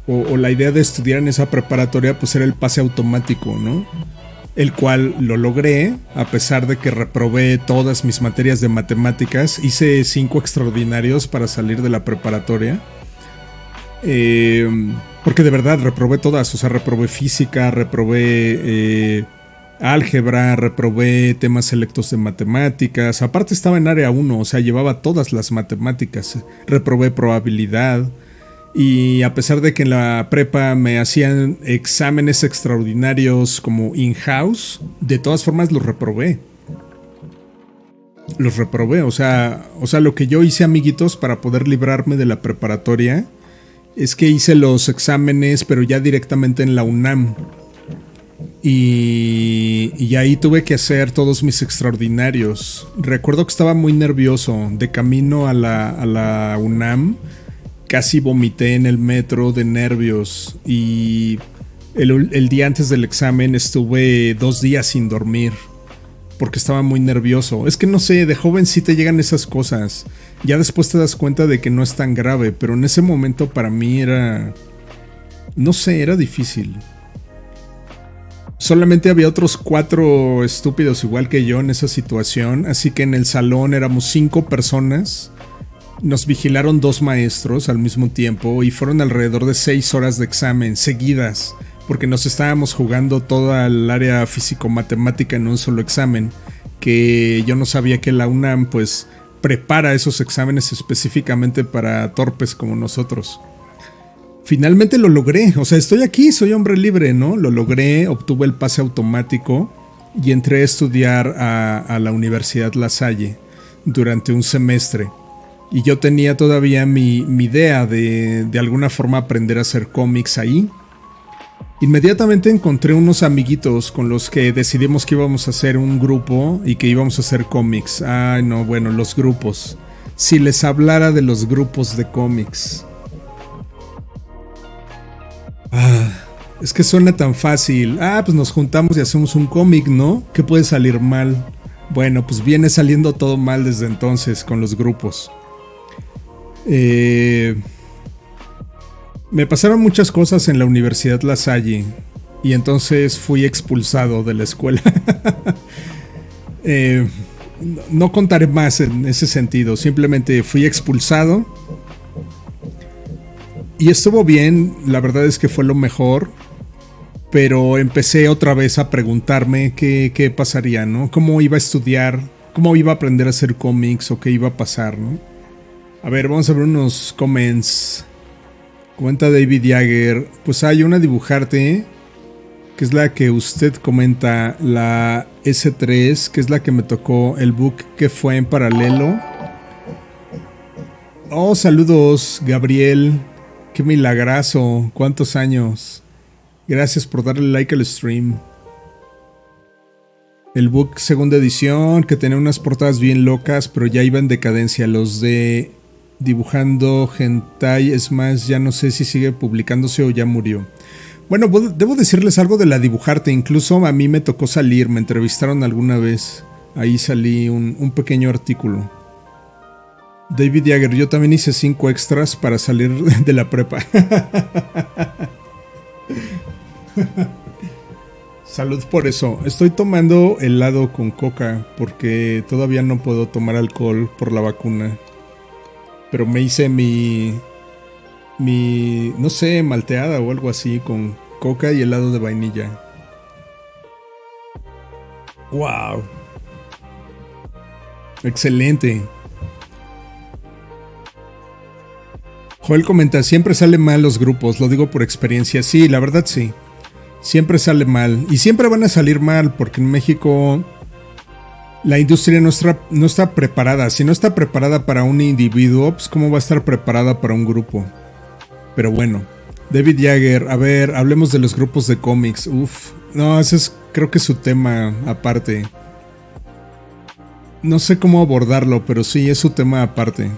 o la idea de estudiar en esa preparatoria, pues era el pase automático, ¿no? El cual lo logré, a pesar de que reprobé todas mis materias de matemáticas. Hice 5 extraordinarios para salir de la preparatoria. Porque de verdad reprobé todas, o sea, reprobé física, reprobé álgebra, reprobé temas selectos de matemáticas. Aparte estaba en área 1, o sea, llevaba todas las matemáticas. Reprobé probabilidad. Y a pesar de que en la prepa me hacían exámenes extraordinarios como in-house, de todas formas los reprobé. Los reprobé, o sea, lo que yo hice, amiguitos, para poder librarme de la preparatoria es que hice los exámenes, pero ya directamente en la UNAM. Y ahí tuve que hacer todos mis extraordinarios. Recuerdo que estaba muy nervioso. De camino a la UNAM, casi vomité en el metro de nervios. Y el día antes del examen estuve 2 días sin dormir, porque estaba muy nervioso. Es que no sé, de joven sí te llegan esas cosas. Ya después te das cuenta de que no es tan grave, pero en ese momento para mí era... no sé, era difícil. Solamente había otros 4 estúpidos igual que yo en esa situación, así que en el salón éramos 5 personas. Nos vigilaron 2 maestros al mismo tiempo y fueron alrededor de 6 horas de examen seguidas, porque nos estábamos jugando toda el área físico-matemática en un solo examen, que yo no sabía que la UNAM pues prepara esos exámenes específicamente para torpes como nosotros. Finalmente lo logré, o sea, estoy aquí, soy hombre libre, ¿no? Lo logré, obtuve el pase automático y entré a estudiar a la Universidad La Salle durante un semestre. Y yo tenía todavía mi idea de alguna forma aprender a hacer cómics ahí. Inmediatamente encontré unos amiguitos con los que decidimos que íbamos a hacer un grupo y que íbamos a hacer cómics. Ay, no, bueno, los grupos. Si les hablara de los grupos de cómics. Es que suena tan fácil. Pues nos juntamos y hacemos un cómic, ¿no? ¿Qué puede salir mal? Bueno, pues viene saliendo todo mal desde entonces con los grupos. Me pasaron muchas cosas en la Universidad La Salle y entonces fui expulsado de la escuela. No contaré más en ese sentido, simplemente fui expulsado. Y estuvo bien, la verdad es que fue lo mejor, pero empecé otra vez a preguntarme qué pasaría, ¿no? ¿Cómo iba a estudiar? ¿Cómo iba a aprender a hacer cómics? ¿O qué iba a pasar, no? A ver, vamos a ver unos comments. Comenta David Jagger. Pues hay una dibujarte, que es la que usted comenta, la S3, que es la que me tocó el book que fue en paralelo. Oh, saludos, Gabriel. Qué milagrazo, cuántos años. Gracias por darle like al stream. El book segunda edición, que tenía unas portadas bien locas, pero ya iba en decadencia. Los de Dibujando Hentai, es más, ya no sé si sigue publicándose o ya murió. Bueno, debo decirles algo de la Dibujarte. Incluso a mí me tocó salir, me entrevistaron alguna vez. Ahí salí un pequeño artículo. David Jagger, yo también hice 5 extras para salir de la prepa. Salud por eso. Estoy tomando helado con coca porque todavía no puedo tomar alcohol por la vacuna. Pero me hice mi no sé, malteada o algo así con coca y helado de vainilla. Wow. Excelente. Joel comenta, siempre sale mal los grupos, lo digo por experiencia. Sí, la verdad sí. Siempre sale mal. Y siempre van a salir mal porque en México la industria no está preparada. Si no está preparada para un individuo, pues ¿cómo va a estar preparada para un grupo? Pero bueno, David Jagger, a ver, hablemos de los grupos de cómics. Uf, no, ese es creo que su tema aparte. No sé cómo abordarlo, pero sí, es su tema aparte.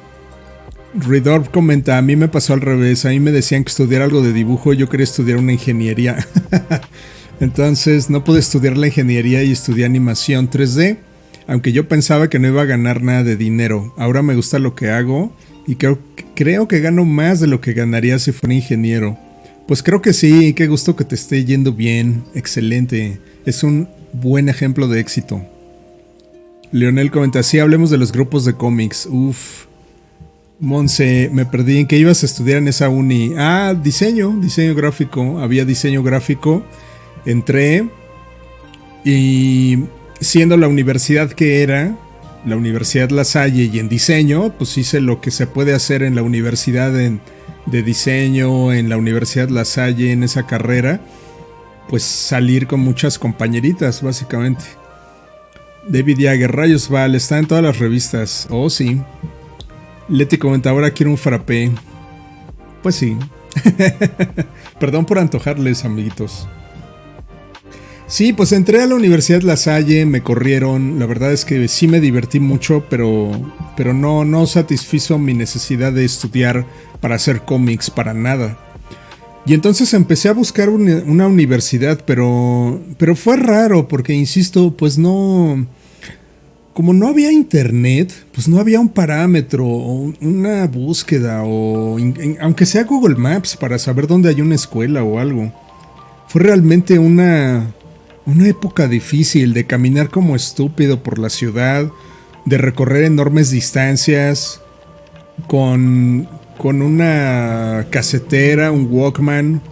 Ridorf comenta, a mí me pasó al revés, a mí me decían que estudiar algo de dibujo, yo quería estudiar una ingeniería. Entonces no pude estudiar la ingeniería y estudié animación 3D, aunque yo pensaba que no iba a ganar nada de dinero. Ahora me gusta lo que hago y creo que gano más de lo que ganaría si fuera ingeniero. Pues creo que sí, qué gusto que te esté yendo bien, excelente. Es un buen ejemplo de éxito. Leonel comenta, sí, hablemos de los grupos de cómics. Uf, Monse, me perdí. ¿En qué ibas a estudiar en esa uni? Ah, diseño gráfico. Había diseño gráfico. Entré y siendo la universidad que era, la Universidad La Salle, y en diseño, pues hice lo que se puede hacer en la universidad de diseño, en la Universidad La Salle, en esa carrera, pues salir con muchas compañeritas, básicamente. David Jagger, Rayos Val, está en todas las revistas. Oh, sí. Leti comenta, ahora quiero un frappé. Pues sí. Perdón por antojarles, amiguitos. Sí, pues entré a la Universidad La Salle, me corrieron. La verdad es que sí me divertí mucho, pero no satisfizo mi necesidad de estudiar para hacer cómics, para nada. Y entonces empecé a buscar una universidad, pero fue raro porque, insisto, pues no... Como no había internet, pues no había un parámetro o una búsqueda o aunque sea Google Maps para saber dónde hay una escuela o algo. Fue realmente una época difícil de caminar como estúpido por la ciudad, de recorrer enormes distancias con una casetera, un Walkman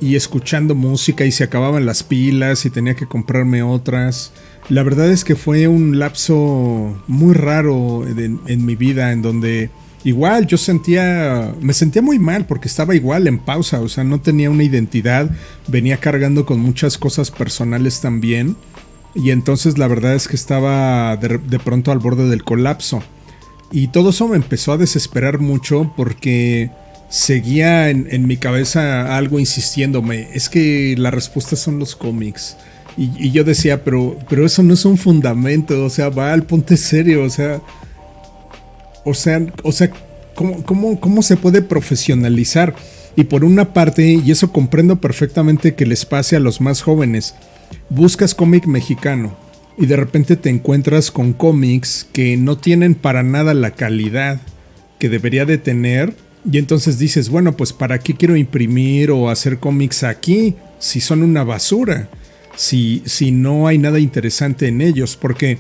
y escuchando música, y se acababan las pilas y tenía que comprarme otras. La verdad es que fue un lapso muy raro en mi vida, en donde igual me sentía muy mal porque estaba igual en pausa, o sea, no tenía una identidad, venía cargando con muchas cosas personales también, y entonces la verdad es que estaba de pronto al borde del colapso. Y todo eso me empezó a desesperar mucho porque seguía en mi cabeza algo insistiéndome, es que la respuesta son los cómics. Y yo decía, pero eso no es un fundamento, o sea, Val, ponte serio, o sea, ¿cómo se puede profesionalizar? Y por una parte, y eso comprendo perfectamente que les pase a los más jóvenes, buscas cómic mexicano y de repente te encuentras con cómics que no tienen para nada la calidad que debería de tener, y entonces dices, bueno, pues ¿para qué quiero imprimir o hacer cómics aquí si son una basura? Si no hay nada interesante en ellos, porque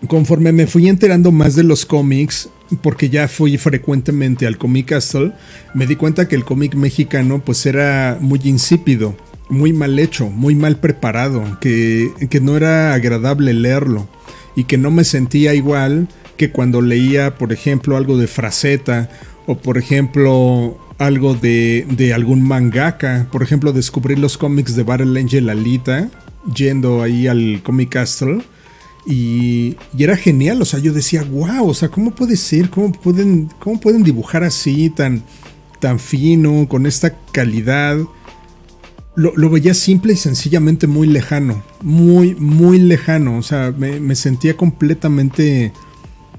conforme me fui enterando más de los cómics, porque ya fui frecuentemente al Comic Castle, me di cuenta que el cómic mexicano pues era muy insípido, muy mal hecho, muy mal preparado, que no era agradable leerlo y que no me sentía igual que cuando leía, por ejemplo, algo de Frazetta o por ejemplo algo de algún mangaka. Por ejemplo, descubrí los cómics de Battle Angel Alita yendo ahí al Comic Castle y era genial. O sea, yo decía, wow, o sea, ¿cómo puede ser? ¿Cómo pueden dibujar así tan fino, con esta calidad? Lo veía simple y sencillamente muy lejano, muy, muy lejano. O sea, me sentía completamente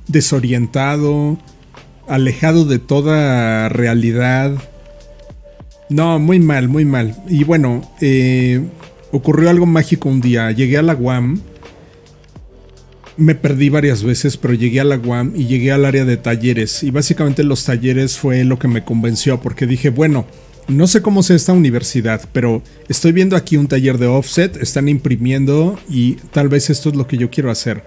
desorientado, alejado de toda realidad. No, muy mal, muy mal. Y bueno, ocurrió algo mágico un día. Llegué a la UAM. Me perdí varias veces, pero llegué a la UAM y llegué al área de talleres. Y básicamente los talleres fue lo que me convenció, porque dije, bueno, no sé cómo sea esta universidad, pero estoy viendo aquí un taller de offset, están imprimiendo y tal vez esto es lo que yo quiero hacer.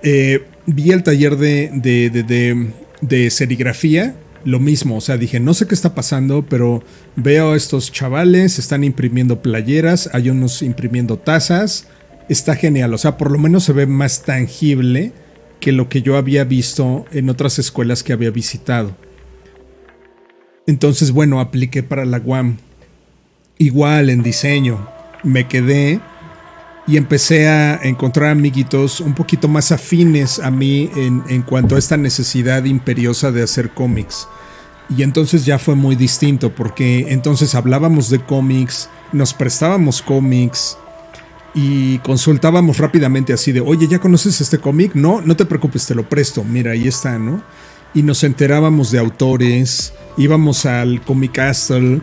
Vi el taller de serigrafía, lo mismo, o sea, dije, no sé qué está pasando, pero veo a estos chavales, están imprimiendo playeras, hay unos imprimiendo tazas, está genial, o sea, por lo menos se ve más tangible que lo que yo había visto en otras escuelas que había visitado. Entonces, bueno, apliqué para la UAM, igual en diseño, me quedé y empecé a encontrar amiguitos un poquito más afines a mí en cuanto a esta necesidad imperiosa de hacer cómics. Y entonces ya fue muy distinto, porque entonces hablábamos de cómics, nos prestábamos cómics y consultábamos rápidamente así de, oye, ¿ya conoces este cómic? No, no te preocupes, te lo presto, mira, ahí está, ¿no? Y nos enterábamos de autores, íbamos al Comic Castle,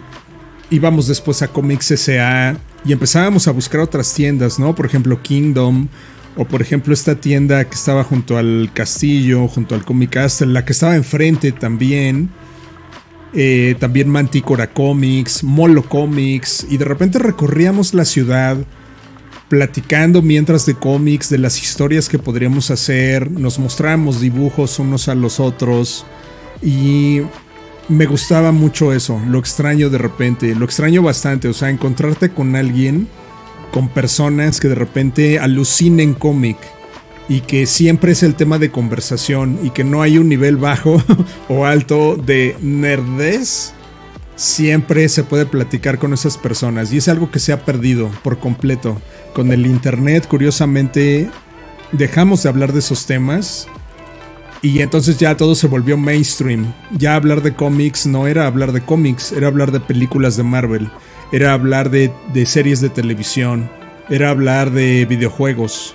íbamos después a Comics S.A., y empezábamos a buscar otras tiendas, ¿no? Por ejemplo, Kingdom, o por ejemplo esta tienda que estaba junto al castillo, junto al Comic Castle, la que estaba enfrente también. También Manticora Comics, Molo Comics, y de repente recorríamos la ciudad platicando mientras de cómics, de las historias que podríamos hacer, nos mostrábamos dibujos unos a los otros, y me gustaba mucho eso. Lo extraño de repente, lo extraño bastante, o sea, encontrarte con alguien, con personas que de repente alucinen cómic y que siempre es el tema de conversación y que no hay un nivel bajo o alto de nerdez. Siempre se puede platicar con esas personas y es algo que se ha perdido por completo. Con el internet, curiosamente, dejamos de hablar de esos temas y entonces ya todo se volvió mainstream. Ya hablar de cómics no era hablar de cómics, era hablar de películas de Marvel, era hablar de series de televisión, era hablar de videojuegos.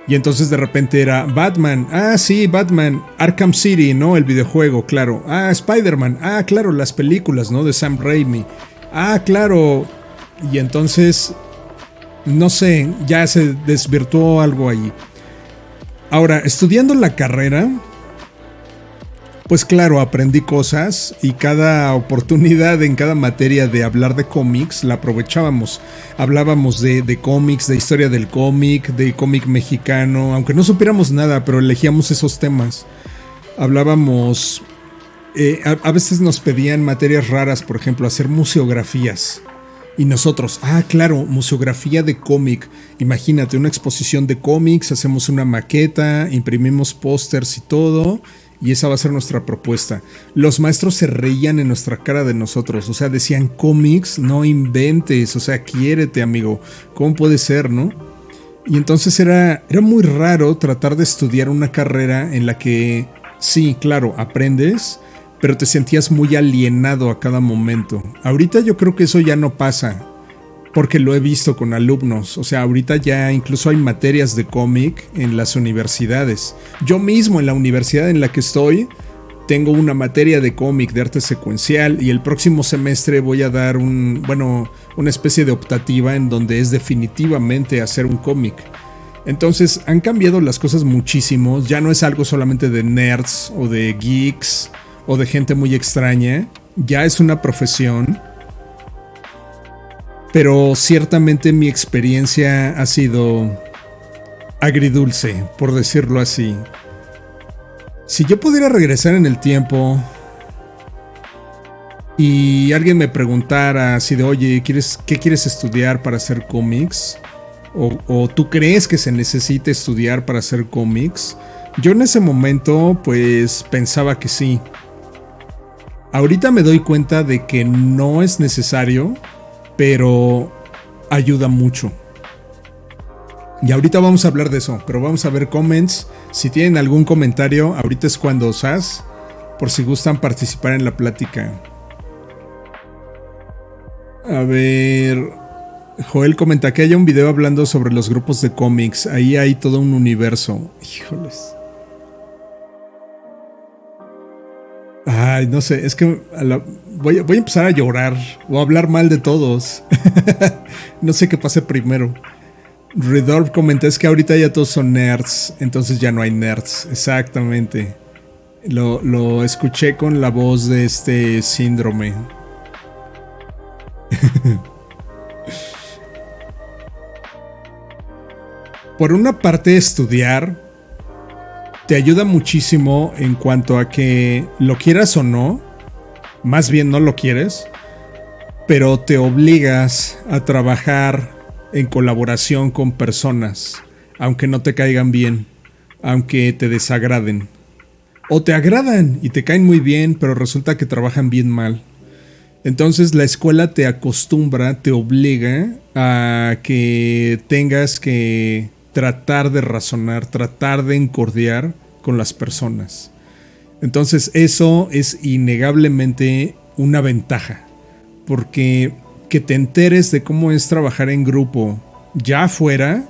Y entonces de repente era Batman, sí, Batman, Arkham City, ¿no? El videojuego, claro. Spider-Man, claro, las películas, ¿no? De Sam Raimi. Claro. Y entonces, no sé, ya se desvirtuó algo allí. Ahora, estudiando la carrera, pues claro, aprendí cosas y cada oportunidad en cada materia de hablar de cómics la aprovechábamos. Hablábamos de cómics, de historia del cómic, de cómic mexicano, aunque no supiéramos nada, pero elegíamos esos temas. Hablábamos, a veces nos pedían materias raras, por ejemplo, hacer museografías. Y nosotros, claro, museografía de cómic. Imagínate, una exposición de cómics, hacemos una maqueta, imprimimos pósters y todo. Y esa va a ser nuestra propuesta. Los maestros se reían en nuestra cara de nosotros. O sea, decían, cómics, no inventes. O sea, quiérete, amigo. ¿Cómo puede ser, no? Y entonces era muy raro tratar de estudiar una carrera en la que, sí, claro, aprendes, pero te sentías muy alienado a cada momento. Ahorita yo creo que eso ya no pasa, porque lo he visto con alumnos. O sea, ahorita ya incluso hay materias de cómic en las universidades. Yo mismo en la universidad en la que estoy tengo una materia de cómic, de arte secuencial, y el próximo semestre voy a dar una especie de optativa en donde es definitivamente hacer un cómic. Entonces han cambiado las cosas muchísimo. Ya no es algo solamente de nerds o de geeks o de gente muy extraña. Ya es una profesión. Pero ciertamente mi experiencia ha sido agridulce, por decirlo así. Si yo pudiera regresar en el tiempo y alguien me preguntara así de, oye, ¿qué quieres estudiar para hacer cómics? O ¿tú crees que se necesita estudiar para hacer cómics? Yo en ese momento pues pensaba que sí. Ahorita me doy cuenta de que no es necesario, pero ayuda mucho. Y ahorita vamos a hablar de eso, pero vamos a ver comments. Si tienen algún comentario, ahorita es cuando osas, por si gustan participar en la plática. A ver, Joel comenta que haya un video hablando sobre los grupos de cómics. Ahí hay todo un universo. Híjoles. Ay, no sé, es que voy a empezar a llorar o a hablar mal de todos. No sé qué pase primero. Redorb comenta, es que ahorita ya todos son nerds, entonces ya no hay nerds. Exactamente. Lo escuché con la voz de este síndrome. Por una parte, estudiar te ayuda muchísimo en cuanto a que lo quieras o no, más bien no lo quieres, pero te obligas a trabajar en colaboración con personas, aunque no te caigan bien, aunque te desagraden, o te agradan y te caen muy bien, pero resulta que trabajan bien mal. Entonces la escuela te acostumbra, te obliga a que tengas que tratar de razonar, tratar de encordiar con las personas. Entonces eso es innegablemente una ventaja, porque que te enteres de cómo es trabajar en grupo ya afuera,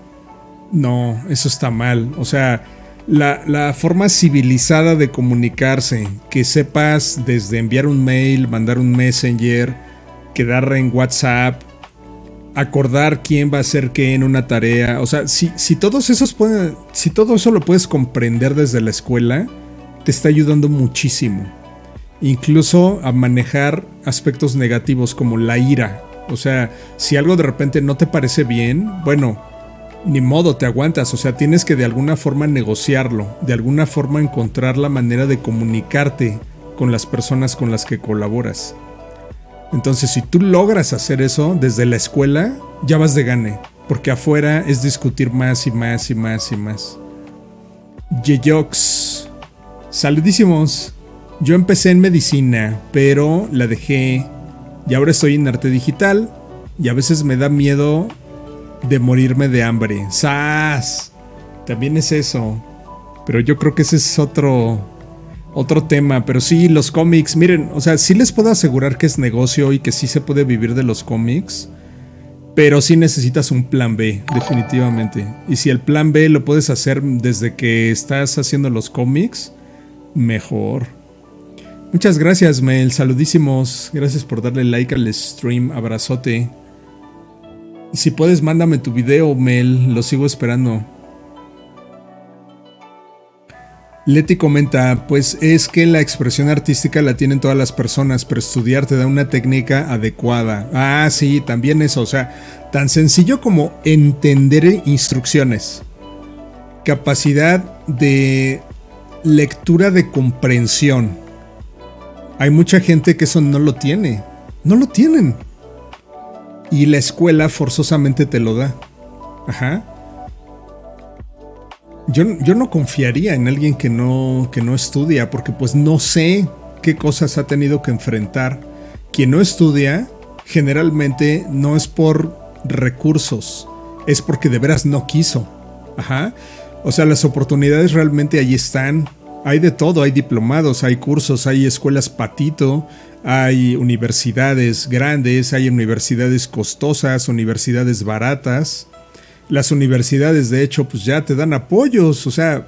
no, eso está mal. O sea, la forma civilizada de comunicarse, que sepas desde enviar un mail, mandar un messenger, quedar en WhatsApp, acordar quién va a hacer qué en una tarea. O sea, si todos esos pueden, si todo eso lo puedes comprender desde la escuela, te está ayudando muchísimo. Incluso a manejar aspectos negativos como la ira. O sea, si algo de repente no te parece bien, bueno, ni modo, te aguantas. O sea, tienes que de alguna forma negociarlo, de alguna forma encontrar la manera de comunicarte con las personas con las que colaboras. Entonces, si tú logras hacer eso desde la escuela, ya vas de gane, porque afuera es discutir más y más y más y más. Yeyox, saludísimos. Yo empecé en medicina, pero la dejé y ahora estoy en arte digital y a veces me da miedo de morirme de hambre. ¡Sas! También es eso, pero yo creo que ese es otro tema. Pero sí, los cómics, miren, o sea, sí les puedo asegurar que es negocio y que sí se puede vivir de los cómics, pero sí necesitas un plan B, definitivamente. Y si el plan B lo puedes hacer desde que estás haciendo los cómics, mejor. Muchas gracias, Mel, saludísimos. Gracias por darle like al stream, abrazote. Si puedes, mándame tu video, Mel, lo sigo esperando. Leti comenta, pues es que la expresión artística la tienen todas las personas, pero estudiar te da una técnica adecuada. Ah, sí, también eso, o sea, tan sencillo como entender instrucciones. Capacidad de lectura de comprensión. Hay mucha gente que eso no lo tiene. No lo tienen. Y la escuela forzosamente te lo da. Ajá. Yo no confiaría en alguien que no estudia, porque pues no sé qué cosas ha tenido que enfrentar. Quien no estudia, generalmente no es por recursos, es porque de veras no quiso. Ajá. O sea, las oportunidades realmente ahí están. Hay de todo, hay diplomados, hay cursos, hay escuelas patito, hay universidades grandes, hay universidades costosas, universidades baratas. Las universidades, de hecho, pues ya te dan apoyos. O sea,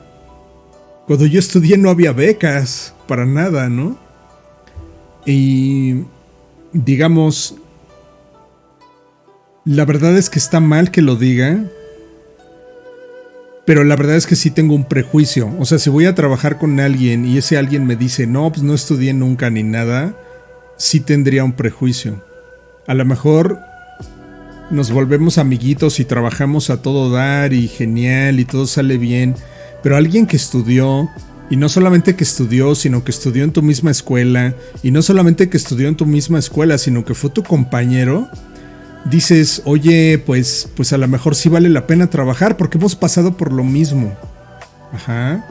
cuando yo estudié no había becas para nada, ¿no? Y digamos, la verdad es que está mal que lo diga, pero la verdad es que sí tengo un prejuicio. O sea, si voy a trabajar con alguien y ese alguien me dice, no, pues no estudié nunca ni nada, sí tendría un prejuicio. A lo mejor nos volvemos amiguitos y trabajamos a todo dar y genial y todo sale bien, pero alguien que estudió, y no solamente que estudió, sino que estudió en tu misma escuela, y no solamente que estudió en tu misma escuela, sino que fue tu compañero, dices, oye, pues a lo mejor sí vale la pena trabajar porque hemos pasado por lo mismo. Ajá.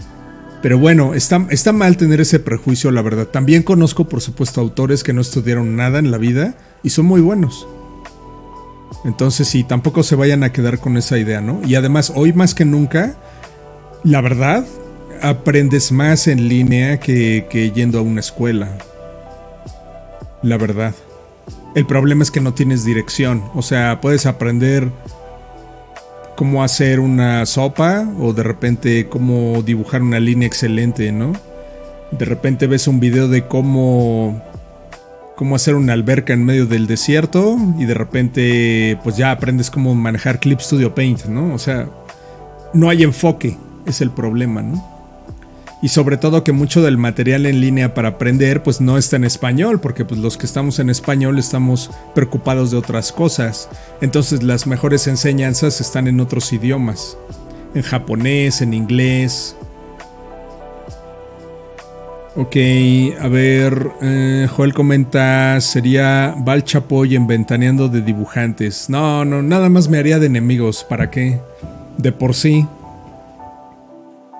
Pero bueno, está mal tener ese prejuicio, la verdad. También conozco, por supuesto, autores que no estudiaron nada en la vida y son muy buenos. Entonces sí, tampoco se vayan a quedar con esa idea, ¿no? Y además, hoy más que nunca, la verdad, aprendes más en línea que yendo a una escuela. La verdad. El problema es que no tienes dirección. O sea, puedes aprender cómo hacer una sopa o de repente cómo dibujar una línea excelente, ¿no? De repente ves un video de cómo hacer una alberca en medio del desierto y de repente pues ya aprendes cómo manejar Clip Studio Paint, ¿no? O sea, no hay enfoque, es el problema, ¿no? Y sobre todo que mucho del material en línea para aprender pues no está en español, porque pues los que estamos en español estamos preocupados de otras cosas. Entonces las mejores enseñanzas están en otros idiomas, en japonés, en inglés. Ok, a ver, Joel comenta, sería Val Chapoy en Ventaneando de Dibujantes. No, nada más me haría de enemigos, ¿para qué? De por sí.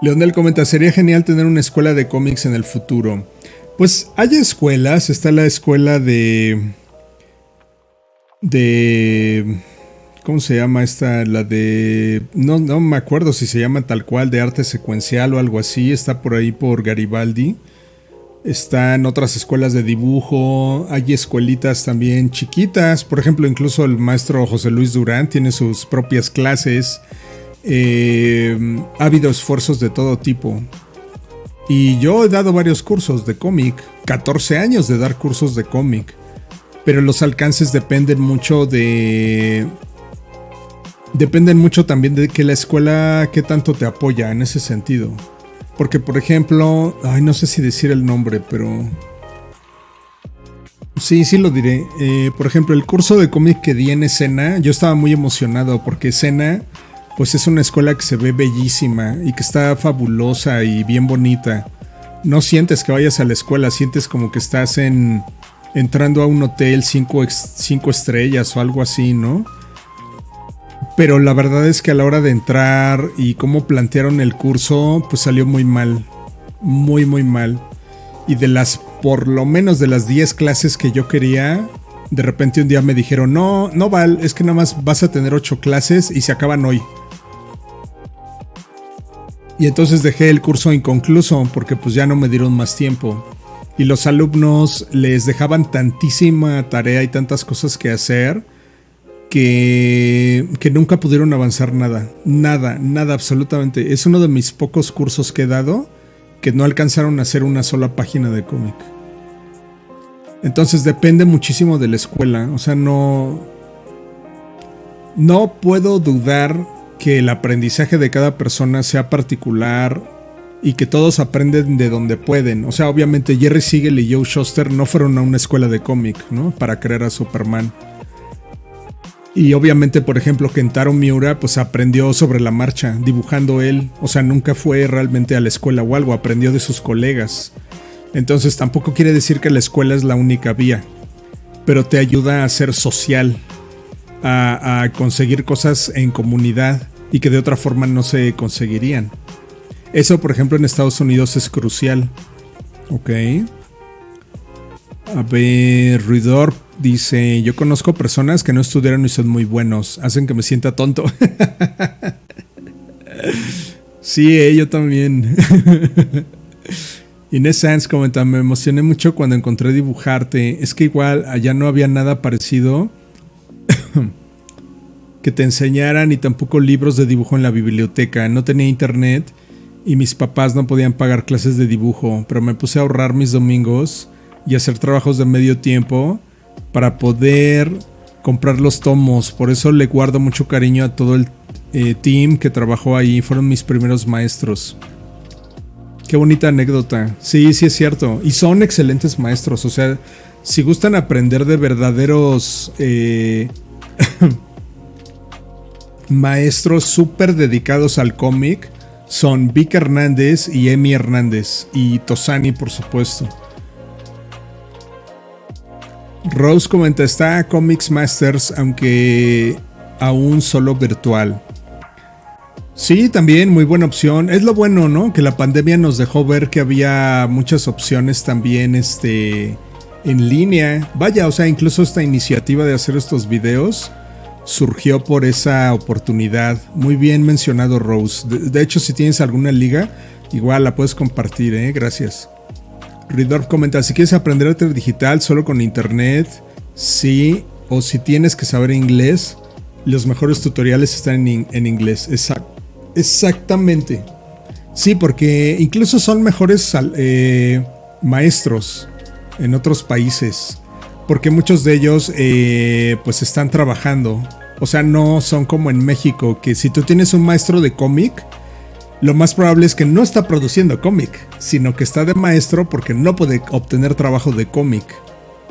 Leonel comenta, sería genial tener una escuela de cómics en el futuro. Pues hay escuelas, está la escuela de ¿cómo se llama esta? La de... No me acuerdo si se llama tal cual, de arte secuencial o algo así, está por ahí por Garibaldi. Están otras escuelas de dibujo, hay escuelitas también chiquitas, por ejemplo, incluso el maestro José Luis Durán tiene sus propias clases. Ha habido esfuerzos de todo tipo. Y yo he dado varios cursos de cómic, 14 años de dar cursos de cómic, pero los alcances dependen mucho de Dependen mucho también de que la escuela, qué tanto te apoya en ese sentido. Porque, por ejemplo, ay, no sé si decir el nombre, pero sí lo diré. Por ejemplo, el curso de cómic que di en escena, yo estaba muy emocionado porque escena, pues es una escuela que se ve bellísima y que está fabulosa y bien bonita. No sientes que vayas a la escuela, sientes como que estás entrando a un hotel 5 estrellas o algo así, ¿no? Pero la verdad es que a la hora de entrar y cómo plantearon el curso, pues salió muy mal. Muy, muy mal. Y por lo menos de las 10 clases que yo quería, de repente un día me dijeron, no Val, es que nada más vas a tener 8 clases y se acaban hoy. Y entonces dejé el curso inconcluso porque pues ya no me dieron más tiempo. Y los alumnos les dejaban tantísima tarea y tantas cosas que hacer que nunca pudieron avanzar nada. Nada, absolutamente. Es uno de mis pocos cursos que he dado que no alcanzaron a hacer una sola página de cómic. Entonces depende muchísimo de la escuela. O sea, no puedo dudar que el aprendizaje de cada persona sea particular y que todos aprenden de donde pueden. O sea, obviamente Jerry Siegel y Joe Shuster no fueron a una escuela de cómic, ¿no? Para crear a Superman. Y obviamente, por ejemplo, Kentaro Miura pues aprendió sobre la marcha, dibujando él. O sea, nunca fue realmente a la escuela o algo, aprendió de sus colegas. Entonces tampoco quiere decir que la escuela es la única vía, pero te ayuda a ser social, a conseguir cosas en comunidad y que de otra forma no se conseguirían. Eso, por ejemplo, en Estados Unidos es crucial. Ok. A ver, Ruidor dice, yo conozco personas que no estudiaron y son muy buenos, hacen que me sienta tonto. Sí, yo también. Inés Sanz comenta, me emocioné mucho cuando encontré Dibujarte, es que igual allá no había nada parecido que te enseñaran y tampoco libros de dibujo en la biblioteca, no tenía internet y mis papás no podían pagar clases de dibujo, pero me puse a ahorrar mis domingos y hacer trabajos de medio tiempo para poder comprar los tomos. Por eso le guardo mucho cariño a todo el team que trabajó ahí. Fueron mis primeros maestros. Qué bonita anécdota. Sí, es cierto. Y son excelentes maestros. O sea, si gustan aprender de verdaderos maestros súper dedicados al cómic, son Vic Hernández y Emi Hernández. Y Tosani, por supuesto. Rose comenta, está Comics Masters, aunque aún solo virtual. Sí, también muy buena opción. Es lo bueno, ¿no? Que la pandemia nos dejó ver que había muchas opciones también en línea. Vaya, o sea, incluso esta iniciativa de hacer estos videos surgió por esa oportunidad. Muy bien mencionado, Rose. De hecho, si tienes alguna liga, igual la puedes compartir, ¿eh? Gracias. Ridorf comenta, si quieres aprender arte digital solo con internet, sí, o si tienes que saber inglés, los mejores tutoriales están en inglés. Exactamente. Sí, porque incluso son mejores maestros en otros países, porque muchos de ellos pues están trabajando. O sea, no son como en México, que si tú tienes un maestro de cómic, lo más probable es que no está produciendo cómic, sino que está de maestro porque no puede obtener trabajo de cómic.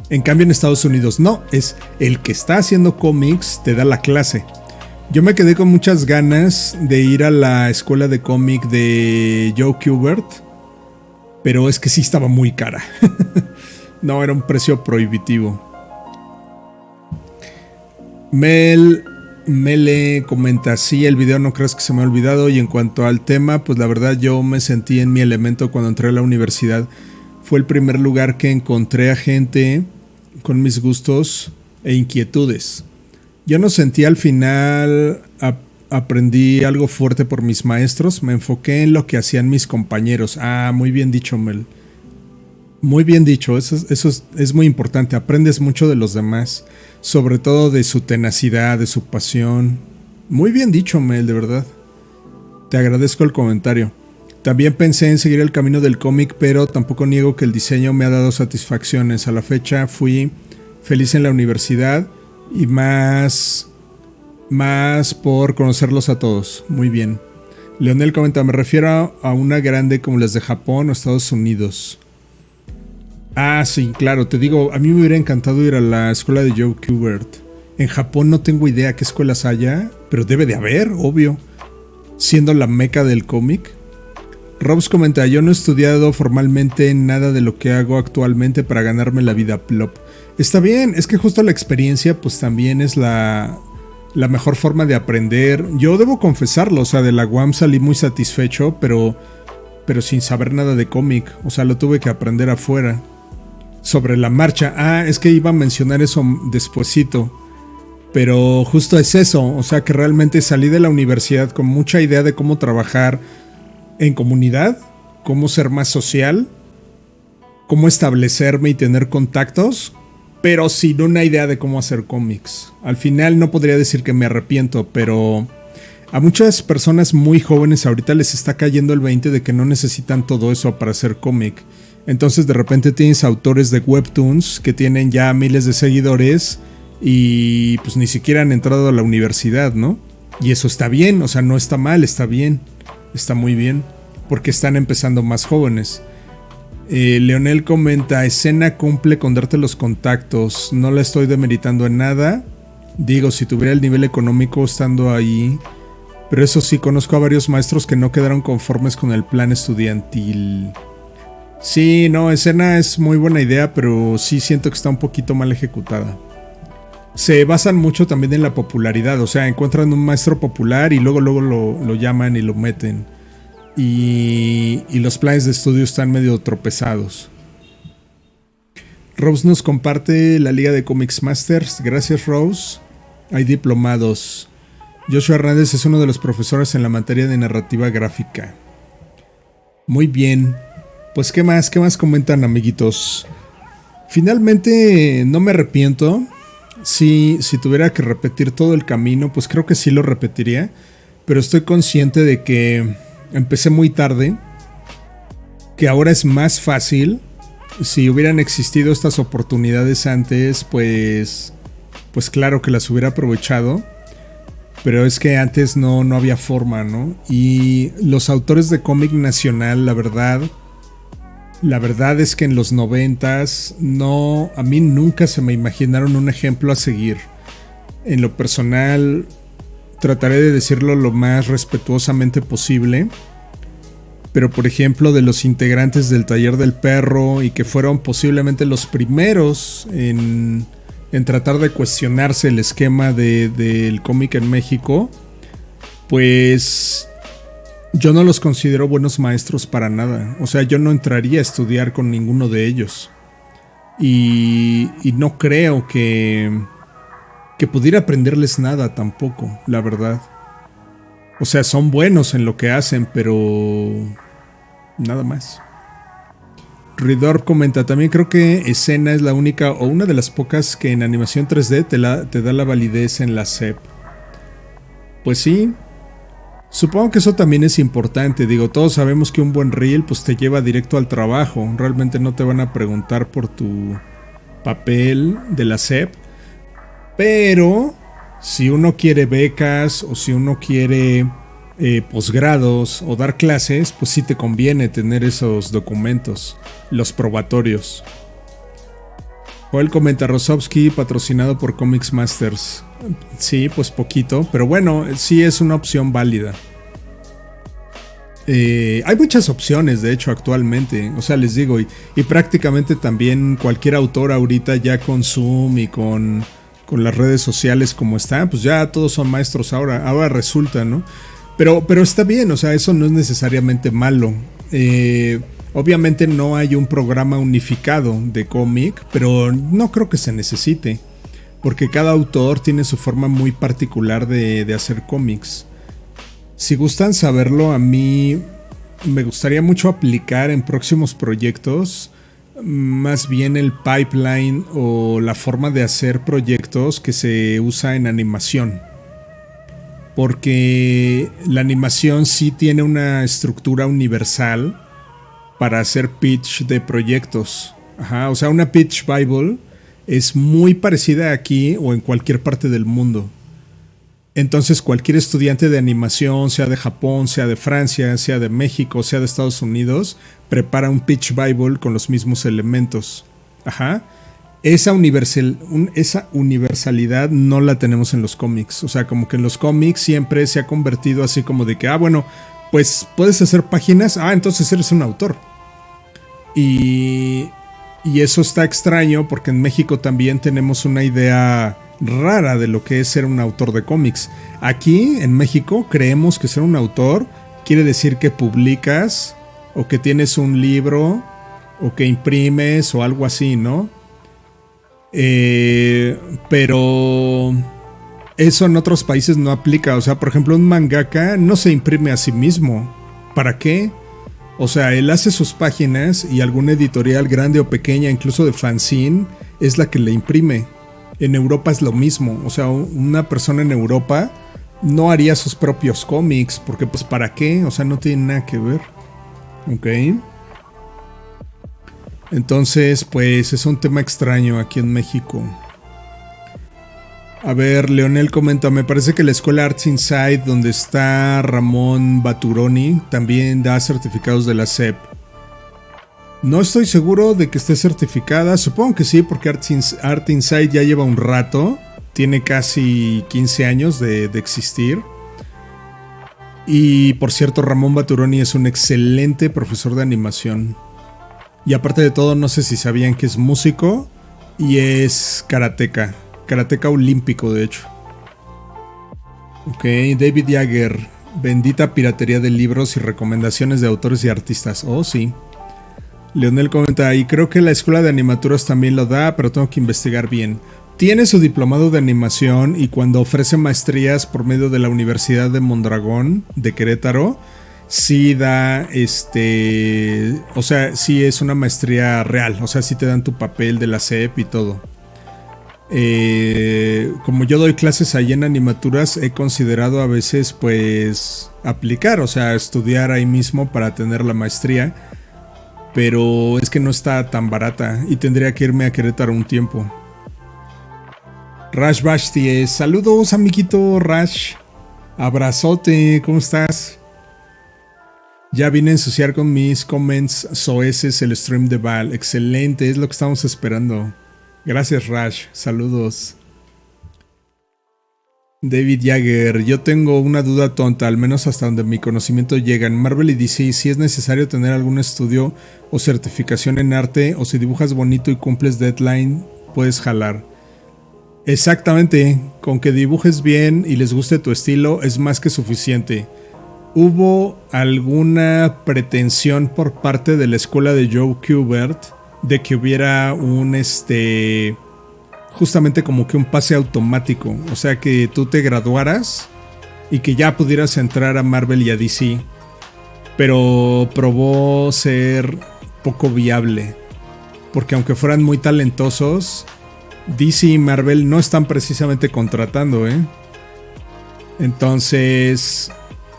En cambio en Estados Unidos no, es el que está haciendo cómics te da la clase. Yo me quedé con muchas ganas de ir a la escuela de cómic de Joe Kubert, pero es que sí estaba muy cara. No, era un precio prohibitivo. Mele comenta, sí, el video no creas que se me ha olvidado. Y en cuanto al tema, pues la verdad yo me sentí en mi elemento cuando entré a la universidad. Fue el primer lugar que encontré a gente con mis gustos e inquietudes. Yo no sentí al final, aprendí algo fuerte por mis maestros. Me enfoqué en lo que hacían mis compañeros. Ah, muy bien dicho, Mel. Muy bien dicho, eso es muy importante. Aprendes mucho de los demás, sobre todo de su tenacidad, de su pasión. Muy bien dicho, Mel, de verdad. Te agradezco el comentario. También pensé en seguir el camino del cómic, pero tampoco niego que el diseño me ha dado satisfacciones. A la fecha fui feliz en la universidad y más más por conocerlos a todos. Muy bien. Leonel comenta, me refiero a una grande como las de Japón o Estados Unidos. Ah, sí, claro, te digo, a mí me hubiera encantado ir a la escuela de Joe Kubert. En Japón no tengo idea qué escuelas haya, pero debe de haber, obvio. Siendo la meca del cómic. Robs comenta, yo no he estudiado formalmente nada de lo que hago actualmente para ganarme la vida plop. Está bien, es que justo la experiencia pues también es la mejor forma de aprender. Yo debo confesarlo, o sea, de la UAM salí muy satisfecho, pero sin saber nada de cómic. O sea, lo tuve que aprender afuera. Sobre la marcha. Ah, es que iba a mencionar eso despuesito. Pero justo es eso. O sea, que realmente salí de la universidad con mucha idea de cómo trabajar en comunidad, cómo ser más social, cómo establecerme y tener contactos, pero sin una idea de cómo hacer cómics. Al final no podría decir que me arrepiento, pero a muchas personas muy jóvenes ahorita les está cayendo el 20 de que no necesitan todo eso para hacer cómic. Entonces de repente tienes autores de webtoons que tienen ya miles de seguidores y pues ni siquiera han entrado a la universidad, ¿no? Y eso está bien, o sea, no está mal, está bien, está muy bien, porque están empezando más jóvenes. Leonel comenta, escena cumple con darte los contactos, no la estoy demeritando en nada. Digo, si tuviera el nivel económico estando ahí, pero eso sí, conozco a varios maestros que no quedaron conformes con el plan estudiantil. Sí, no, escena es muy buena idea, pero sí siento que está un poquito mal ejecutada. Se basan mucho también en la popularidad, o sea, encuentran un maestro popular y luego lo llaman y lo meten. Y los planes de estudio están medio tropezados. Rose nos comparte la Liga de Comics Masters. Gracias, Rose. Hay diplomados. Joshua Hernández es uno de los profesores en la materia de narrativa gráfica. Muy bien. Pues, ¿qué más comentan, amiguitos? Finalmente, no me arrepiento. Si tuviera que repetir todo el camino, pues creo que sí lo repetiría. Pero estoy consciente de que empecé muy tarde. Que ahora es más fácil. Si hubieran existido estas oportunidades antes, pues claro que las hubiera aprovechado. Pero es que antes no había forma, ¿no? Y los autores de cómic nacional, la verdad es que en los 90s a mí nunca se me imaginaron un ejemplo a seguir. En lo personal, trataré de decirlo lo más respetuosamente posible. Pero por ejemplo, de los integrantes del Taller del Perro y que fueron posiblemente los primeros en tratar de cuestionarse el esquema del cómic en México, pues yo no los considero buenos maestros para nada. O sea, yo no entraría a estudiar con ninguno de ellos. Y no creo que pudiera aprenderles nada tampoco, la verdad. O sea, son buenos en lo que hacen, pero nada más. Ridor comenta, también creo que Escena es la única o una de las pocas que en animación 3D te da la validez en la SEP. Pues sí. Supongo que eso también es importante. Digo, todos sabemos que un buen reel pues te lleva directo al trabajo. Realmente no te van a preguntar por tu papel de la SEP. Pero si uno quiere becas o si uno quiere posgrados o dar clases, pues sí te conviene tener esos documentos, los probatorios. Joel comenta, Rosowski patrocinado por Comics Masters. Sí, pues poquito, pero bueno, sí es una opción válida. Hay muchas opciones, de hecho, actualmente. O sea, les digo, y prácticamente también cualquier autor ahorita ya con Zoom y con las redes sociales como están, pues ya todos son maestros ahora resulta, ¿no? Pero está bien, o sea, eso no es necesariamente malo. Obviamente no hay un programa unificado de cómic, pero no creo que se necesite, porque cada autor tiene su forma muy particular de hacer cómics. Si gustan saberlo, a mí me gustaría mucho aplicar en próximos proyectos más bien el pipeline o la forma de hacer proyectos que se usa en animación. Porque la animación sí tiene una estructura universal para hacer pitch de proyectos. Ajá, o sea, una pitch Bible es muy parecida aquí o en cualquier parte del mundo. Entonces cualquier estudiante de animación, sea de Japón, sea de Francia, sea de México, sea de Estados Unidos, prepara un pitch Bible con los mismos elementos. Ajá. Esa universalidad no la tenemos en los cómics. O sea, como que en los cómics siempre se ha convertido así como de que, bueno, pues puedes hacer páginas, entonces eres un autor. Y eso está extraño porque en México también tenemos una idea rara de lo que es ser un autor de cómics. Aquí en México creemos que ser un autor quiere decir que publicas o que tienes un libro o que imprimes o algo así, ¿no? Pero eso en otros países no aplica. O sea, por ejemplo, un mangaka no se imprime a sí mismo. ¿Para qué? O sea, él hace sus páginas y alguna editorial grande o pequeña, incluso de fanzine, es la que le imprime. En Europa es lo mismo. O sea, una persona en Europa no haría sus propios cómics porque pues ¿para qué? O sea, no tiene nada que ver. Ok. Entonces, pues es un tema extraño aquí en México. A ver, Leonel comenta, me parece que la escuela Arts Inside, donde está Ramón Baturoni, también da certificados de la SEP. No estoy seguro de que esté certificada, supongo que sí, porque Art Inside ya lleva un rato, tiene casi 15 años de existir. Y por cierto, Ramón Baturoni es un excelente profesor de animación. Y aparte de todo, no sé si sabían que es músico y es karateca olímpico, de hecho. Ok, David Jagger, bendita piratería de libros y recomendaciones de autores y artistas. Oh, sí. Leonel comenta, y creo que la escuela de animaturas también lo da, pero tengo que investigar bien. Tiene su diplomado de animación y cuando ofrece maestrías por medio de la Universidad de Mondragón de Querétaro, sí da, o sea, sí es una maestría real, o sea, sí te dan tu papel de la SEP y todo. Como yo doy clases ahí en animaturas, he considerado a veces pues aplicar, o sea, estudiar ahí mismo para tener la maestría, pero es que no está tan barata y tendría que irme a Querétaro un tiempo. Rash Bashtie, saludos amiguito Rash, abrazote, ¿cómo estás? Ya vine a ensuciar con mis comments soeces el stream de Val. Excelente, es lo que estamos esperando. Gracias, Rash. Saludos. David Jagger, yo tengo una duda tonta, al menos hasta donde mi conocimiento llega. En Marvel y DC, si es necesario tener algún estudio o certificación en arte, o si dibujas bonito y cumples deadline, puedes jalar. Exactamente, con que dibujes bien y les guste tu estilo es más que suficiente. ¿Hubo alguna pretensión por parte de la escuela de Joe Kubert de que hubiera un justamente como que un pase automático? O sea, que tú te graduaras y que ya pudieras entrar a Marvel y a DC. Pero probó ser poco viable. Porque aunque fueran muy talentosos, DC y Marvel no están precisamente contratando, ¿eh? Entonces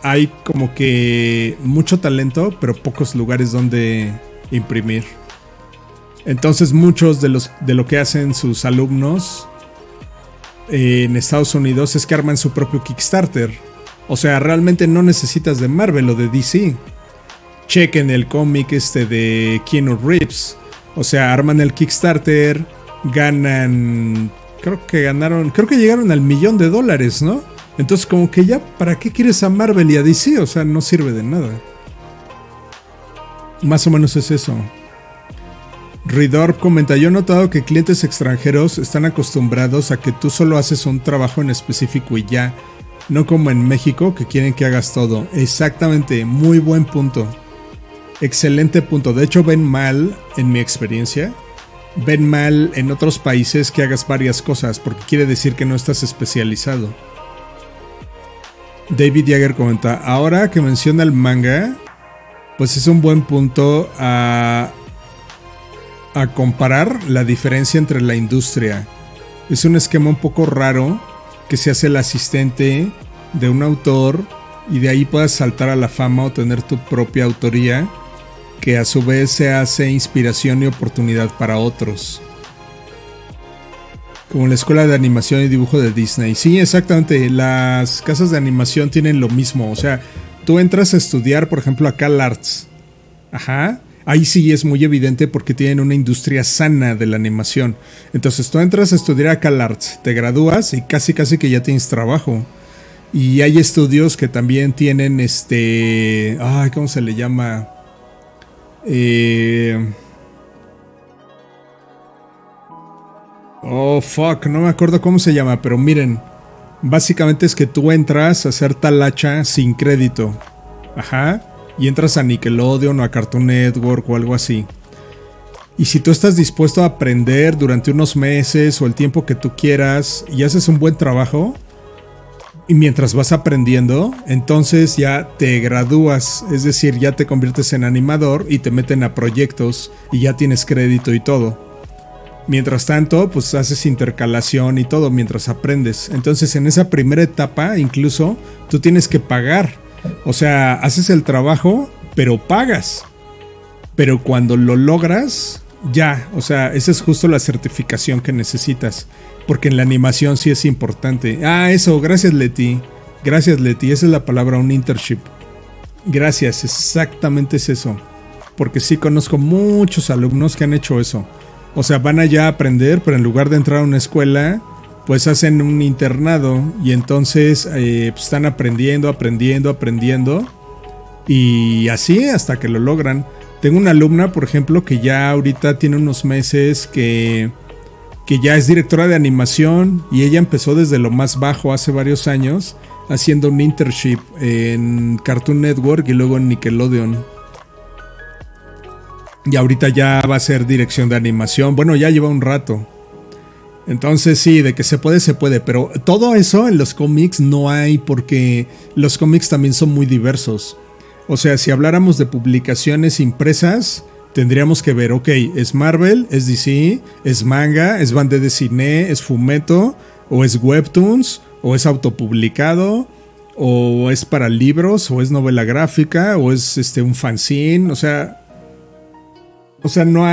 hay como que mucho talento, pero pocos lugares donde imprimir. Entonces muchos de lo que hacen sus alumnos en Estados Unidos es que arman su propio Kickstarter. O sea, realmente no necesitas de Marvel o de DC. Chequen el cómic de Keanu Reeves. O sea, arman el Kickstarter, ganan, creo que llegaron al $1,000,000, ¿no? Entonces como que ya, ¿para qué quieres a Marvel y a DC? O sea, no sirve de nada. Más o menos es eso. Ridorp comenta, yo he notado que clientes extranjeros están acostumbrados a que tú solo haces un trabajo en específico y ya, no como en México que quieren que hagas todo. Exactamente, muy buen punto. Excelente punto. De hecho ven mal, en mi experiencia, ven mal en otros países que hagas varias cosas porque quiere decir que no estás especializado. David Jagger comenta, ahora que menciona el manga, pues es un buen punto a comparar la diferencia entre la industria. Es un esquema un poco raro que se hace el asistente de un autor y de ahí puedas saltar a la fama o tener tu propia autoría, que a su vez se hace inspiración y oportunidad para otros. Como la escuela de animación y dibujo de Disney. Sí, exactamente. Las casas de animación tienen lo mismo. O sea, tú entras a estudiar, por ejemplo, a CalArts. Ajá. Ahí sí es muy evidente porque tienen una industria sana de la animación. Entonces tú entras a estudiar a CalArts, te gradúas y casi casi que ya tienes trabajo. Y hay estudios que también tienen Ay, ¿cómo se le llama? Eh... Oh, fuck, no me acuerdo cómo se llama, pero miren, básicamente es que tú entras a hacer talacha sin crédito. Ajá. Y entras a Nickelodeon o a Cartoon Network o algo así. Y si tú estás dispuesto a aprender durante unos meses o el tiempo que tú quieras y haces un buen trabajo, y mientras vas aprendiendo, entonces ya te gradúas, es decir, ya te conviertes en animador y te meten a proyectos y ya tienes crédito y todo. Mientras tanto, pues haces intercalación y todo mientras aprendes. Entonces, en esa primera etapa, incluso, tú tienes que pagar. O sea, haces el trabajo, pero pagas. Pero cuando lo logras, ya. O sea, esa es justo la certificación que necesitas. Porque en la animación sí es importante. Ah, eso, gracias Leti. Gracias Leti, esa es la palabra, un internship. Gracias, exactamente es eso. Porque sí conozco muchos alumnos que han hecho eso. O sea, van allá a aprender, pero en lugar de entrar a una escuela, pues hacen un internado y entonces pues están aprendiendo. Y así hasta que lo logran. Tengo una alumna, por ejemplo, que ya ahorita tiene unos meses que ya es directora de animación y ella empezó desde lo más bajo hace varios años haciendo un internship en Cartoon Network y luego en Nickelodeon. Y ahorita ya va a ser dirección de animación. Bueno, ya lleva un rato. Entonces sí, de que se puede, se puede. Pero todo eso en los cómics no hay porque los cómics también son muy diversos. O sea, si habláramos de publicaciones impresas, tendríamos que ver, ok, ¿es Marvel? ¿Es DC? ¿Es manga? ¿Es bande de cine? ¿Es fumeto? ¿O es webtoons? ¿O es autopublicado? ¿O es para libros? ¿O es novela gráfica? ¿O es un fanzine? O sea, no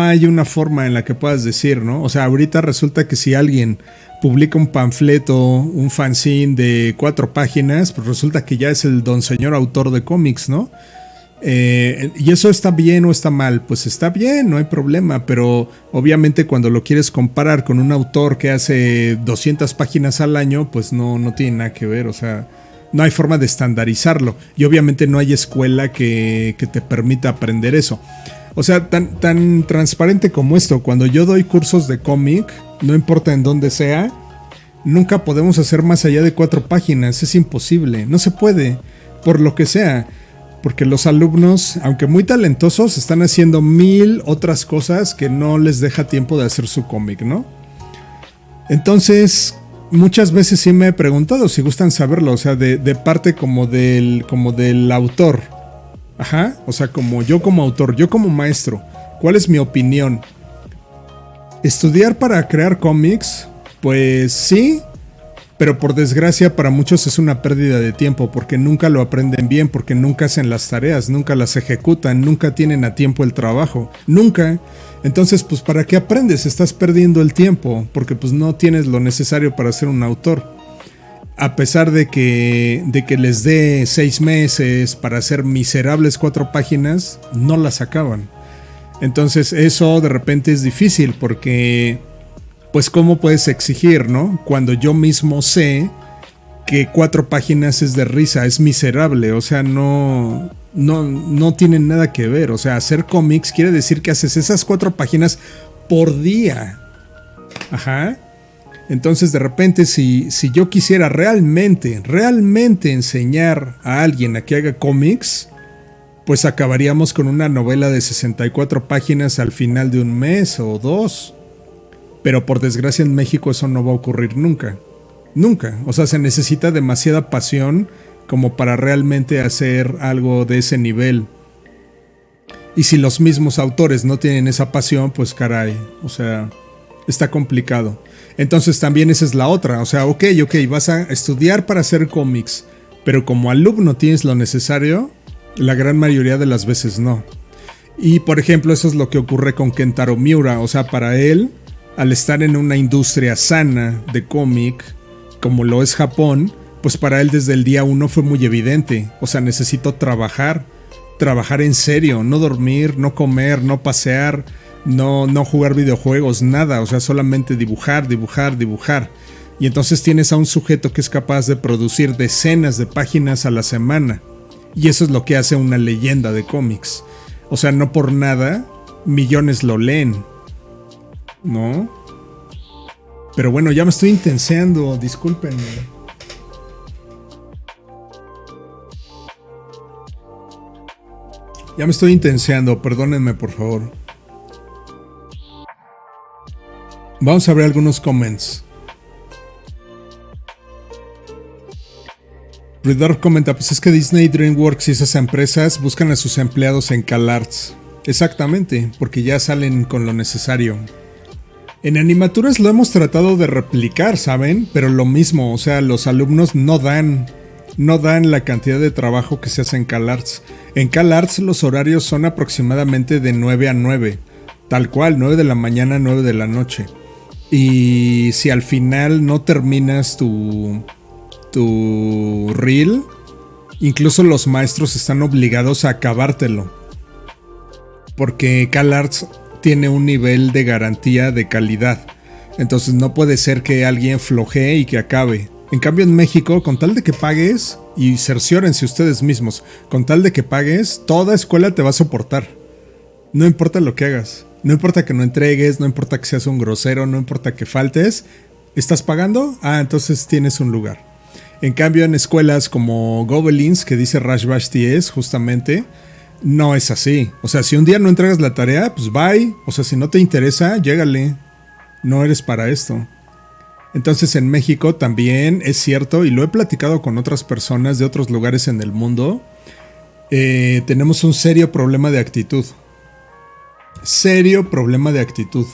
hay una forma en la que puedas decir, ¿no? O sea, ahorita resulta que si alguien publica un panfleto, un fanzine de 4 páginas, pues resulta que ya es el don señor autor de cómics, ¿no? ¿Y eso está bien o está mal? Pues está bien, no hay problema, pero obviamente cuando lo quieres comparar con un autor que hace 200 páginas al año, pues no tiene nada que ver, o sea, no hay forma de estandarizarlo. Y obviamente no hay escuela que te permita aprender eso. O sea, tan transparente como esto, cuando yo doy cursos de cómic, no importa en dónde sea, nunca podemos hacer más allá de 4 páginas, es imposible, no se puede, por lo que sea, porque los alumnos, aunque muy talentosos, están haciendo 1000 otras cosas que no les deja tiempo de hacer su cómic, ¿no? Entonces, muchas veces sí me he preguntado si gustan saberlo, o sea, de parte como del autor. Ajá, o sea, como yo como autor, yo como maestro, ¿cuál es mi opinión? ¿Estudiar para crear cómics? Pues sí, pero por desgracia para muchos es una pérdida de tiempo porque nunca lo aprenden bien, porque nunca hacen las tareas, nunca las ejecutan, nunca tienen a tiempo el trabajo, nunca. Entonces, pues ¿para qué aprendes? Estás perdiendo el tiempo porque pues no tienes lo necesario para ser un autor. A pesar de que les dé 6 meses para hacer miserables 4 páginas, no las acaban. Entonces eso de repente es difícil porque, pues ¿cómo puedes exigir, no? Cuando yo mismo sé que 4 páginas es de risa, es miserable, o sea, no tienen nada que ver. O sea, hacer cómics quiere decir que haces esas 4 páginas por día. Ajá. Entonces de repente si yo quisiera realmente enseñar a alguien a que haga cómics, pues acabaríamos con una novela de 64 páginas al final de un mes o 2. Pero por desgracia en México eso no va a ocurrir nunca. Nunca. O sea, se necesita demasiada pasión como para realmente hacer algo de ese nivel. Y si los mismos autores no tienen esa pasión, pues caray, o sea, está complicado. Entonces también esa es la otra, o sea, ok, vas a estudiar para hacer cómics, pero como alumno tienes lo necesario, la gran mayoría de las veces no. Y por ejemplo, eso es lo que ocurre con Kentaro Miura, o sea, para él, al estar en una industria sana de cómic, como lo es Japón, pues para él desde el día uno fue muy evidente. O sea, necesito trabajar en serio, no dormir, no comer, no pasear, no jugar videojuegos, nada. O sea, solamente dibujar. Y entonces tienes a un sujeto que es capaz de producir decenas de páginas a la semana. Y eso es lo que hace una leyenda de cómics. O sea, no por nada, millones lo leen, ¿no? Pero bueno, ya me estoy intenseando, discúlpenme. Ya me estoy intenseando, perdónenme por favor. Vamos a ver algunos comments. Redor comenta, pues es que Disney, DreamWorks y esas empresas buscan a sus empleados en CalArts. Exactamente, porque ya salen con lo necesario. En animaturas lo hemos tratado de replicar, ¿saben? Pero lo mismo, o sea, los alumnos no dan la cantidad de trabajo que se hace en CalArts. En CalArts los horarios son aproximadamente de 9 a 9. Tal cual, 9 de la mañana, 9 de la noche. Y si al final no terminas tu reel, incluso los maestros están obligados a acabártelo. Porque CalArts tiene un nivel de garantía de calidad. Entonces no puede ser que alguien flojee y que acabe. En cambio en México, con tal de que pagues, y cerciórense ustedes mismos, con tal de que pagues, toda escuela te va a soportar. No importa lo que hagas. No importa que no entregues, no importa que seas un grosero, no importa que faltes. ¿Estás pagando? Ah, entonces tienes un lugar. En cambio en escuelas como Gobelins, que dice Rash Vashti es justamente, no es así. O sea, si un día no entregas la tarea, pues bye. O sea, si no te interesa, llégale. No eres para esto. Entonces en México también es cierto, y lo he platicado con otras personas de otros lugares en el mundo, tenemos un serio problema de actitud. Serio problema de actitud.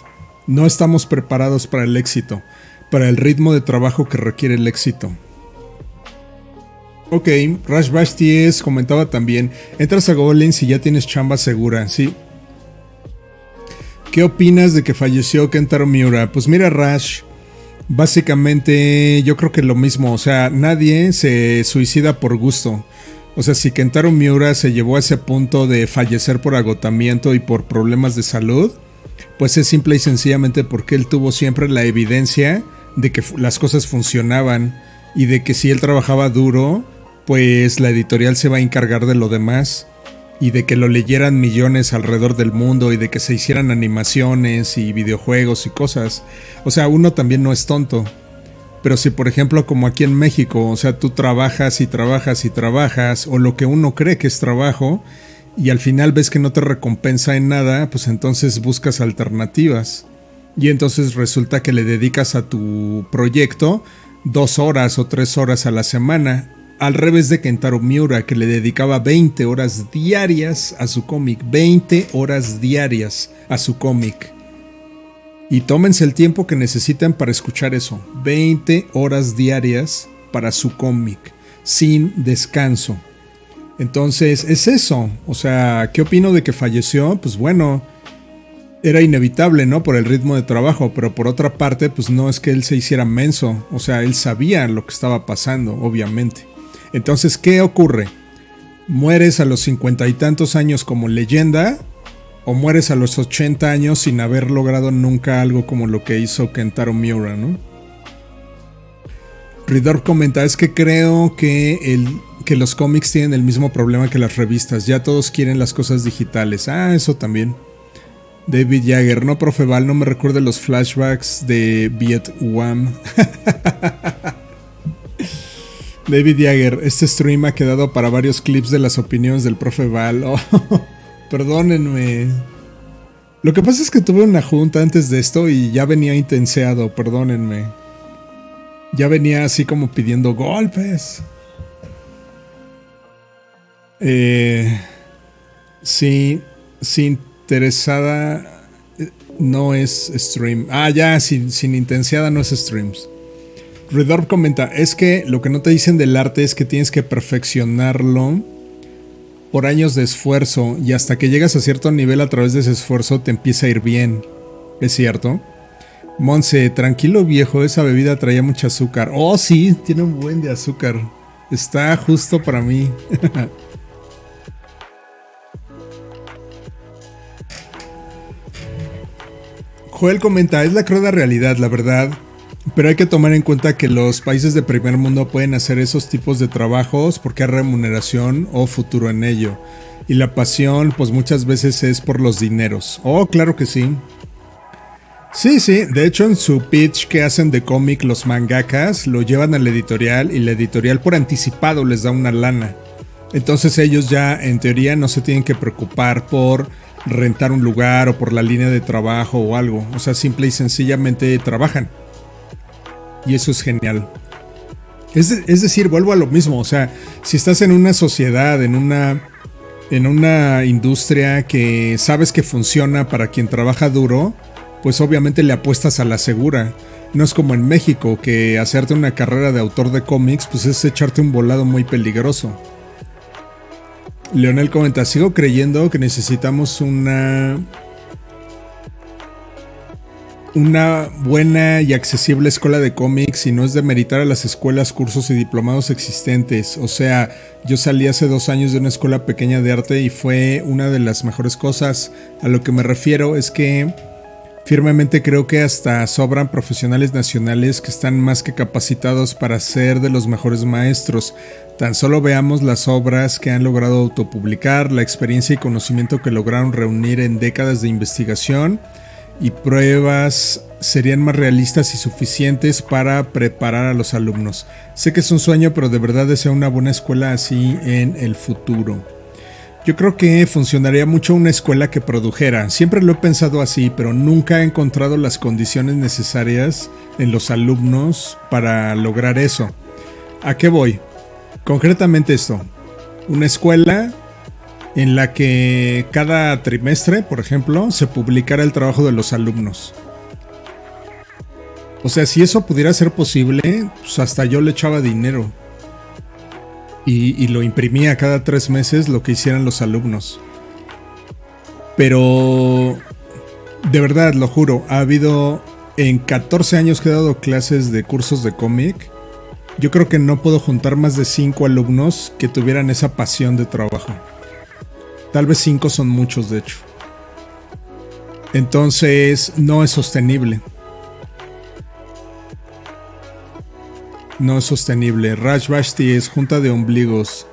No estamos preparados para el éxito, para el ritmo de trabajo que requiere el éxito. Ok, Rash Bashties comentaba también, entras a Goblins y ya tienes chamba segura, sí. ¿Qué opinas de que falleció Kentaro Miura? Pues mira, Rash, básicamente yo creo que lo mismo, o sea, nadie se suicida por gusto. O sea, si Kentaro Miura se llevó a ese punto de fallecer por agotamiento y por problemas de salud, pues es simple y sencillamente porque él tuvo siempre la evidencia de que las cosas funcionaban y de que si él trabajaba duro, pues la editorial se va a encargar de lo demás y de que lo leyeran millones alrededor del mundo y de que se hicieran animaciones y videojuegos y cosas. O sea, uno también no es tonto. Pero si por ejemplo como aquí en México, o sea, tú trabajas y trabajas y trabajas, o lo que uno cree que es trabajo, y al final ves que no te recompensa en nada, pues entonces buscas alternativas. Y entonces resulta que le dedicas a tu proyecto 2 horas o 3 horas a la semana. Al revés de Kentaro Miura, que le dedicaba 20 horas diarias a su cómic. 20 horas diarias a su cómic. Y tómense el tiempo que necesiten para escuchar eso. 20 horas diarias para su cómic. Sin descanso. Entonces, es eso. O sea, ¿qué opino de que falleció? Pues bueno, era inevitable, ¿no? Por el ritmo de trabajo. Pero por otra parte, pues no es que él se hiciera menso. O sea, él sabía lo que estaba pasando, obviamente. Entonces, ¿qué ocurre? ¿Mueres a los 50 y tantos años como leyenda? ¿O mueres a los 80 años sin haber logrado nunca algo como lo que hizo Kentaro Miura, ¿no? Ridor comenta, es que creo que los cómics tienen el mismo problema que las revistas. Ya todos quieren las cosas digitales. Ah, eso también. David Jagger, no, profe Val, no me recuerde los flashbacks de Vietnam. David Jagger, este stream ha quedado para varios clips de las opiniones del profe Val. Oh, perdónenme. Lo que pasa es que tuve una junta antes de esto y ya venía intenseado, perdónenme. Ya venía así como pidiendo golpes. Sí, interesada no es stream. Ah, ya, sin intenseada no es streams. Redorb comenta, es que lo que no te dicen del arte es que tienes que perfeccionarlo por años de esfuerzo y hasta que llegas a cierto nivel a través de ese esfuerzo te empieza a ir bien. ¿Es cierto? Monse, tranquilo viejo, esa bebida traía mucho azúcar. Oh, sí, tiene un buen de azúcar. Está justo para mí. Joel comenta, es la cruda realidad, la verdad. Pero hay que tomar en cuenta que los países de primer mundo pueden hacer esos tipos de trabajos porque hay remuneración o futuro en ello. Y la pasión, pues muchas veces es por los dineros. Oh, claro que sí. Sí, sí, de hecho en su pitch que hacen de cómic los mangakas lo llevan a la editorial y la editorial por anticipado les da una lana. Entonces ellos ya en teoría no se tienen que preocupar por rentar un lugar o por la línea de trabajo o algo. O sea, simple y sencillamente trabajan. Y eso es genial. Es decir, vuelvo a lo mismo. O sea, si estás en una sociedad, en una industria que sabes que funciona para quien trabaja duro, pues obviamente le apuestas a la segura. No es como en México, que hacerte una carrera de autor de cómics, pues es echarte un volado muy peligroso. Leonel comenta, sigo creyendo que necesitamos una buena y accesible escuela de cómics y no es demeritar a las escuelas, cursos y diplomados existentes. O sea, yo salí hace 2 años de una escuela pequeña de arte y fue una de las mejores cosas. A lo que me refiero es que firmemente creo que hasta sobran profesionales nacionales que están más que capacitados para ser de los mejores maestros. Tan solo veamos las obras que han logrado autopublicar, la experiencia y conocimiento que lograron reunir en décadas de investigación y pruebas serían más realistas y suficientes para preparar a los alumnos. Sé que es un sueño, pero de verdad deseo una buena escuela así en el futuro. Yo creo que funcionaría mucho una escuela que produjera. Siempre lo he pensado así, pero nunca he encontrado las condiciones necesarias en los alumnos para lograr eso. ¿A qué voy? Concretamente esto. Una escuela en la que cada trimestre, por ejemplo, se publicara el trabajo de los alumnos. O sea, si eso pudiera ser posible, pues hasta yo le echaba dinero. Y lo imprimía cada 3 meses lo que hicieran los alumnos. Pero de verdad, lo juro, ha habido en 14 años que he dado clases de cursos de cómic. Yo creo que no puedo juntar más de 5 alumnos que tuvieran esa pasión de trabajo. Tal vez 5 son muchos, de hecho. Entonces, no es sostenible. No es sostenible. Raj Vashti es junta de ombligos.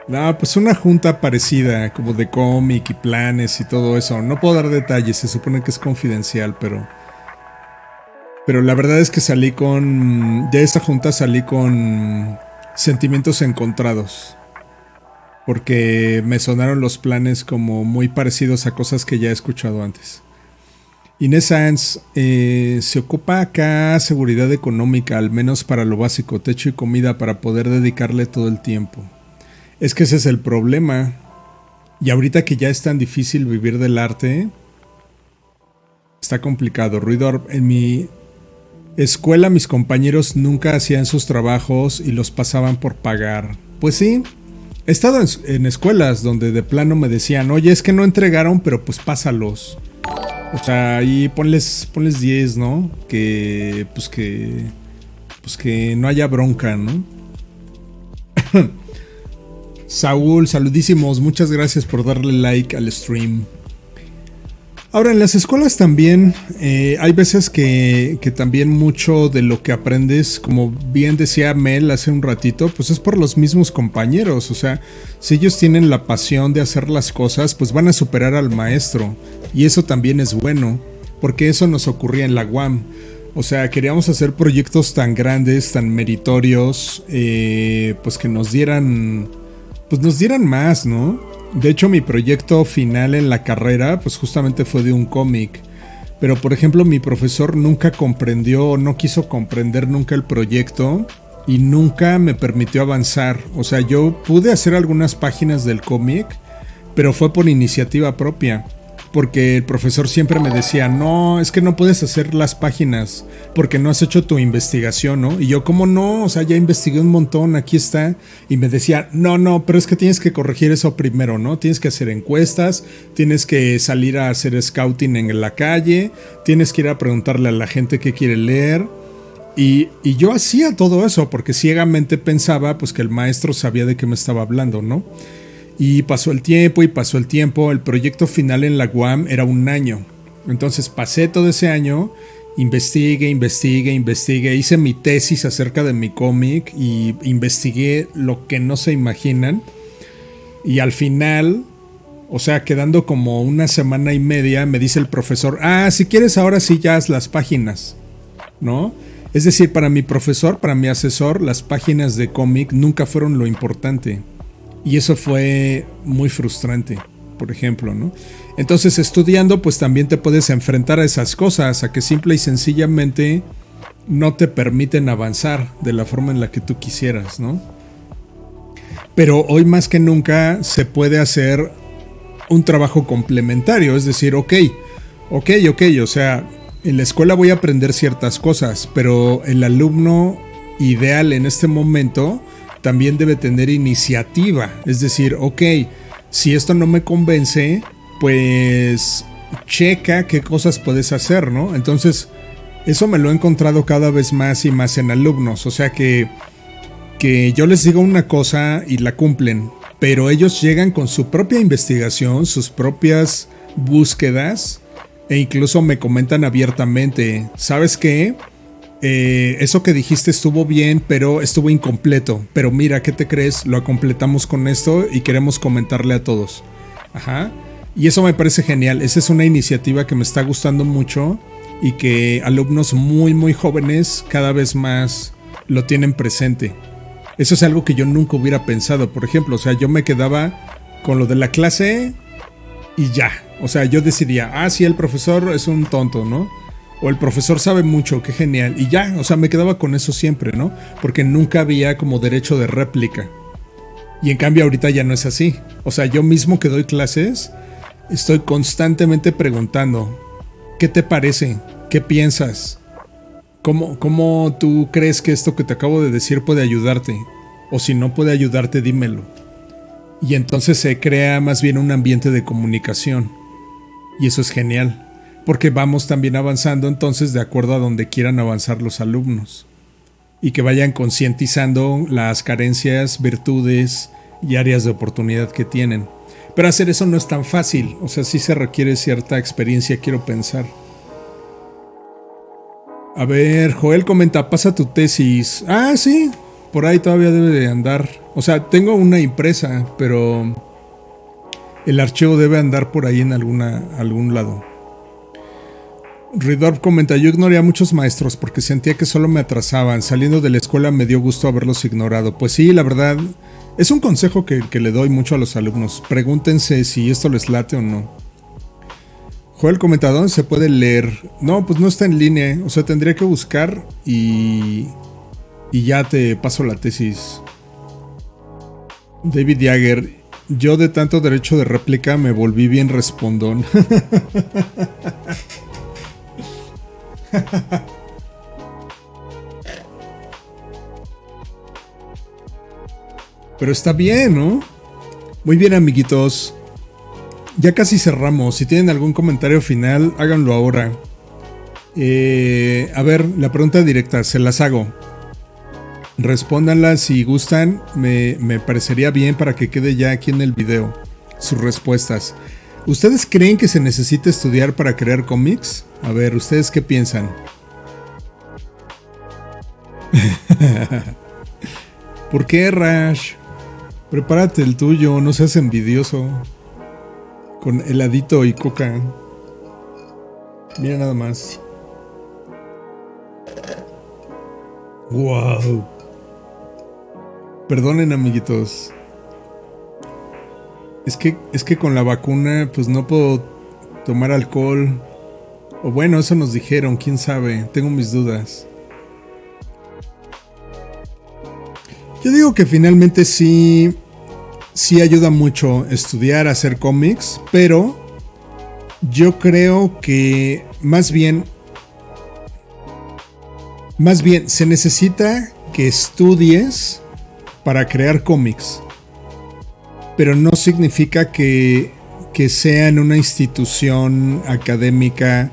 No, pues una junta parecida, como de cómic y planes y todo eso. No puedo dar detalles, se supone que es confidencial, pero la verdad es que de esa junta salí con sentimientos encontrados. Porque me sonaron los planes como muy parecidos a cosas que ya he escuchado antes. Inés Sanz, se ocupa acá seguridad económica, al menos para lo básico, techo y comida para poder dedicarle todo el tiempo. Es que ese es el problema. Y ahorita que ya es tan difícil vivir del arte, está complicado. Ruido, en mi escuela mis compañeros nunca hacían sus trabajos y los pasaban por pagar. Pues sí, he estado en escuelas donde de plano me decían, oye, es que no entregaron, pero pues pásalos. O sea, ahí ponles 10, ¿no? Que no haya bronca, ¿no? Saúl, saludísimos, muchas gracias por darle like al stream. Ahora, en las escuelas también hay veces que también mucho de lo que aprendes, como bien decía Mel hace un ratito, pues es por los mismos compañeros. O sea, si ellos tienen la pasión de hacer las cosas, pues van a superar al maestro. Y eso también es bueno, porque eso nos ocurría en la UAM. O sea, queríamos hacer proyectos tan grandes, tan meritorios, pues que nos dieran más, ¿no? De hecho, mi proyecto final en la carrera, pues justamente fue de un cómic. Pero, por ejemplo, mi profesor nunca comprendió o no quiso comprender nunca el proyecto y nunca me permitió avanzar. O sea, yo pude hacer algunas páginas del cómic, pero fue por iniciativa propia. porque el profesor siempre me decía, no, es que no puedes hacer las páginas porque no has hecho tu investigación, ¿no? Y yo, ¿cómo no? O sea, ya investigué un montón, aquí está. Y me decía, no, pero es que tienes que corregir eso primero, ¿no? Tienes que hacer encuestas, tienes que salir a hacer scouting en la calle, tienes que ir a preguntarle a la gente qué quiere leer. Y yo hacía todo eso porque ciegamente pensaba pues que el maestro sabía de qué me estaba hablando, ¿no? Y pasó el tiempo, el proyecto final en la UAM era un año. Entonces pasé todo ese año, investigué, hice mi tesis acerca de mi cómic y investigué lo que no se imaginan. Y al final, o sea, quedando como una semana y media, me dice el profesor, si quieres ahora sí ya haz las páginas, ¿no? Es decir, para mi profesor, para mi asesor, las páginas de cómic nunca fueron lo importante. Y eso fue muy frustrante, por ejemplo, ¿no? Entonces, estudiando, pues también te puedes enfrentar a esas cosas, a que simple y sencillamente no te permiten avanzar de la forma en la que tú quisieras, ¿no? Pero hoy más que nunca se puede hacer un trabajo complementario, es decir, ok, o sea, en la escuela voy a aprender ciertas cosas, pero el alumno ideal en este momento también debe tener iniciativa. Es decir, ok, si esto no me convence, pues checa qué cosas puedes hacer, ¿no? Entonces, eso me lo he encontrado cada vez más y más en alumnos. O sea que yo les digo una cosa y la cumplen, pero ellos llegan con su propia investigación, sus propias búsquedas, e incluso me comentan abiertamente, ¿sabes qué? Eso que dijiste estuvo bien, pero estuvo incompleto. Pero mira, ¿qué te crees? Lo completamos con esto y queremos comentarle a todos. Ajá. Y eso me parece genial. Esa es una iniciativa que me está gustando mucho y que alumnos muy, muy jóvenes cada vez más lo tienen presente. Eso es algo que yo nunca hubiera pensado. Por ejemplo, o sea, yo me quedaba con lo de la clase y ya. O sea, yo decidía, sí, el profesor es un tonto, ¿no? O el profesor sabe mucho, qué genial. Y ya, o sea, me quedaba con eso siempre, ¿no? Porque nunca había como derecho de réplica. Y en cambio ahorita ya no es así. O sea, yo mismo que doy clases, estoy constantemente preguntando, ¿qué te parece? ¿Qué piensas? ¿Cómo tú crees que esto que te acabo de decir puede ayudarte? O si no puede ayudarte, dímelo. Y entonces se crea más bien un ambiente de comunicación. Y eso es genial. Porque vamos también avanzando entonces de acuerdo a donde quieran avanzar los alumnos. Y que vayan concientizando las carencias, virtudes y áreas de oportunidad que tienen. Pero hacer eso no es tan fácil. O sea, sí se requiere cierta experiencia, quiero pensar. A ver, Joel comenta, pasa tu tesis. Sí, por ahí todavía debe de andar. O sea, tengo una impresa, pero el archivo debe andar por ahí en algún lado. Ridorf comenta, yo ignoré a muchos maestros porque sentía que solo me atrasaban. Saliendo de la escuela me dio gusto haberlos ignorado. Pues sí, la verdad, es un consejo que le doy mucho a los alumnos. Pregúntense si esto les late o no. Joel comenta, ¿dónde se puede leer? No, pues no está en línea. O sea, tendría que buscar y ya te paso la tesis. David Jagger, yo de tanto derecho de réplica me volví bien respondón. Pero está bien, ¿no? Muy bien, amiguitos. Ya casi cerramos. Si tienen algún comentario final, háganlo ahora. A ver, la pregunta directa, se las hago. Respóndanla si gustan. Me parecería bien para que quede ya aquí en el video sus respuestas. ¿Ustedes creen que se necesita estudiar para crear cómics? A ver, ¿ustedes qué piensan? ¿Por qué, Rash? Prepárate el tuyo, no seas envidioso. Con heladito y coca. Mira nada más. Wow. Perdonen, amiguitos. Es que con la vacuna pues no puedo tomar alcohol. O bueno, eso nos dijeron, quién sabe. Tengo mis dudas. Yo digo que finalmente sí ayuda mucho estudiar, hacer cómics, pero Yo creo que más bien se necesita que estudies para crear cómics, pero no significa que sea en una institución académica,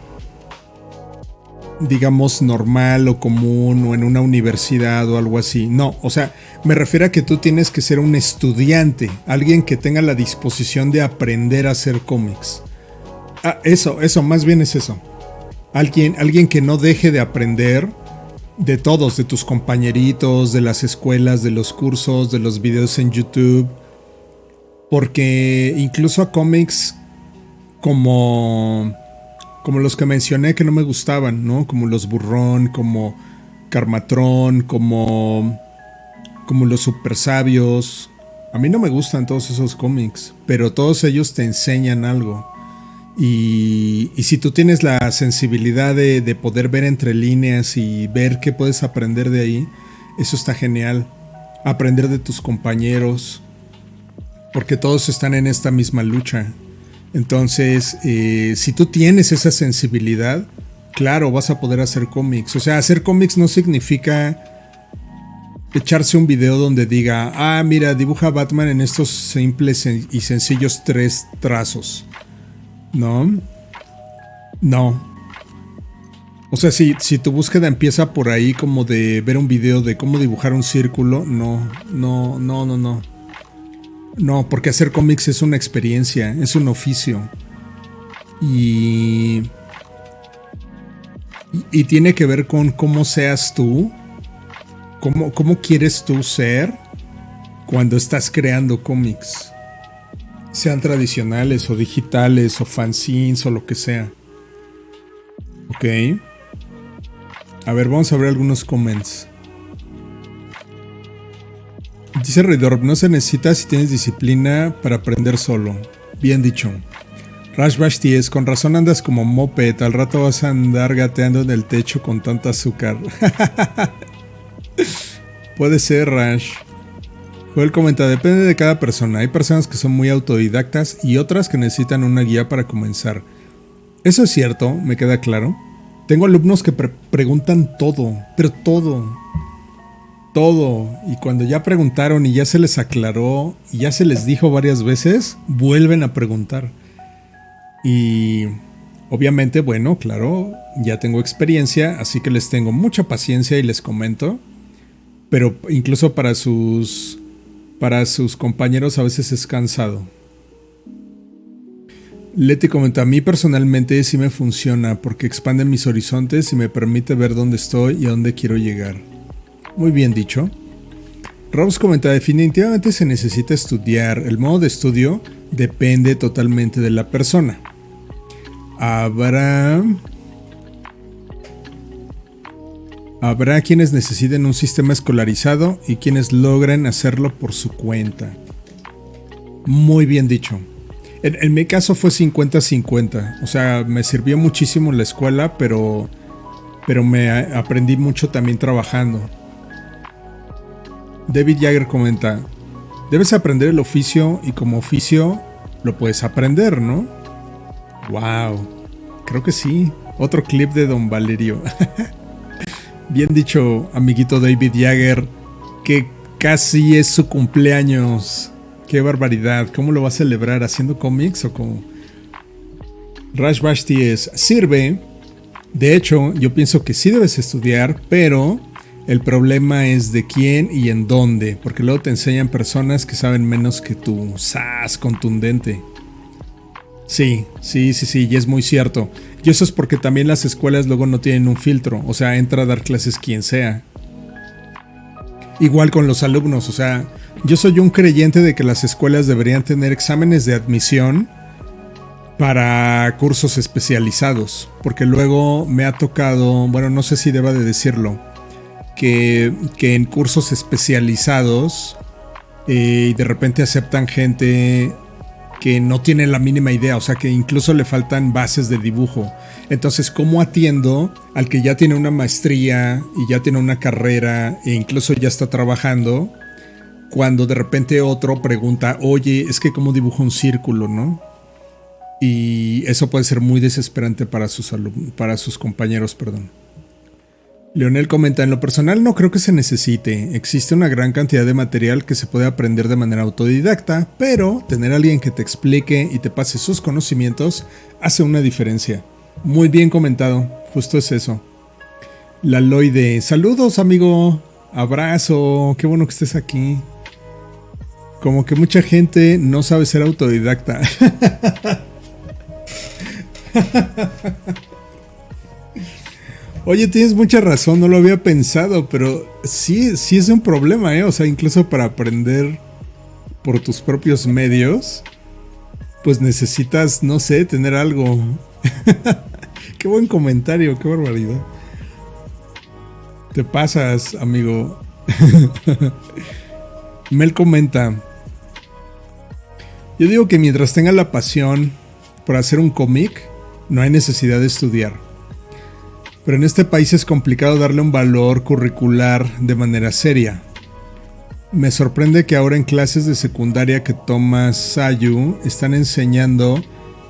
digamos, normal o común o en una universidad o algo así. No, o sea, me refiero a que tú tienes que ser un estudiante, alguien que tenga la disposición de aprender a hacer cómics. Eso, más bien es eso. Alguien que no deje de aprender de todos, de tus compañeritos, de las escuelas, de los cursos, de los videos en YouTube. Porque incluso a cómics como los que mencioné que no me gustaban, ¿no? Como los Burrón, como Karmatron, como los Super Sabios. A mí no me gustan todos esos cómics, pero todos ellos te enseñan algo. Y si tú tienes la sensibilidad de poder ver entre líneas y ver qué puedes aprender de ahí, eso está genial. Aprender de tus compañeros, porque todos están en esta misma lucha. Entonces, si tú tienes esa sensibilidad, claro, vas a poder hacer cómics. O sea, hacer cómics no significa echarse un video donde diga, mira, dibuja a Batman en estos simples y sencillos 3 trazos. No. O sea, si tu búsqueda empieza por ahí como de ver un video de cómo dibujar un círculo, no. No, porque hacer cómics es una experiencia, es un oficio. Y tiene que ver con cómo seas tú, cómo quieres tú ser cuando estás creando cómics. Sean tradicionales o digitales o fanzines o lo que sea. Ok. A ver, vamos a ver algunos comments. Dice Redorb, no se necesita si tienes disciplina para aprender solo. Bien dicho. Rash Bash 10, con razón andas como moped, al rato vas a andar gateando en el techo con tanta azúcar. Puede ser, Rash. Joel comenta, depende de cada persona. Hay personas que son muy autodidactas y otras que necesitan una guía para comenzar. Eso es cierto, me queda claro. Tengo alumnos que preguntan todo, pero todo. Y cuando ya preguntaron y ya se les aclaró y ya se les dijo varias veces, vuelven a preguntar. Y obviamente, bueno, claro, ya tengo experiencia, así que les tengo mucha paciencia y les comento. Pero incluso para sus compañeros a veces es cansado. Leti comenta, a mí personalmente sí me funciona porque expande mis horizontes y me permite ver dónde estoy y a dónde quiero llegar. Muy bien dicho. Rose comenta, definitivamente se necesita estudiar. El modo de estudio depende totalmente de la persona. Habrá quienes necesiten un sistema escolarizado y quienes logran hacerlo por su cuenta. Muy bien dicho. En mi caso fue 50-50. O sea, me sirvió muchísimo la escuela, pero me aprendí mucho también trabajando. David Jagger comenta, debes aprender el oficio y como oficio lo puedes aprender, ¿no? Wow, creo que sí. Otro clip de Don Valerio. Bien dicho, amiguito David Jagger, que casi es su cumpleaños. Qué barbaridad, ¿cómo lo va a celebrar? ¿Haciendo cómics o cómo? Rash Bashti es, sirve. De hecho, yo pienso que sí debes estudiar, pero el problema es de quién y en dónde, porque luego te enseñan personas que saben menos que tú. ¡Sas! Contundente. Sí, y es muy cierto. Y eso es porque también las escuelas luego no tienen un filtro, o sea, entra a dar clases quien sea. Igual con los alumnos, o sea, yo soy un creyente de que las escuelas deberían tener exámenes de admisión para cursos especializados, porque luego me ha tocado, bueno, no sé si deba de decirlo, que en cursos especializados de repente aceptan gente que no tiene la mínima idea, o sea que incluso le faltan bases de dibujo. Entonces, ¿cómo atiendo al que ya tiene una maestría y ya tiene una carrera e incluso ya está trabajando, cuando de repente otro pregunta, oye, es que cómo dibujo un círculo, ¿no? Y eso puede ser muy desesperante para para sus compañeros, perdón. Leonel comenta, en lo personal no creo que se necesite, existe una gran cantidad de material que se puede aprender de manera autodidacta, pero tener a alguien que te explique y te pase sus conocimientos hace una diferencia. Muy bien comentado, justo es eso. Laloide, saludos amigo, abrazo, qué bueno que estés aquí. Como que mucha gente no sabe ser autodidacta. Oye, tienes mucha razón, no lo había pensado, pero sí es un problema, ¿eh? O sea, incluso para aprender por tus propios medios, pues necesitas, no sé, tener algo. Qué buen comentario, qué barbaridad. Te pasas, amigo. Mel comenta, yo digo que mientras tenga la pasión por hacer un cómic, no hay necesidad de estudiar. Pero en este país es complicado darle un valor curricular de manera seria. Me sorprende que ahora en clases de secundaria que toma Sayu están enseñando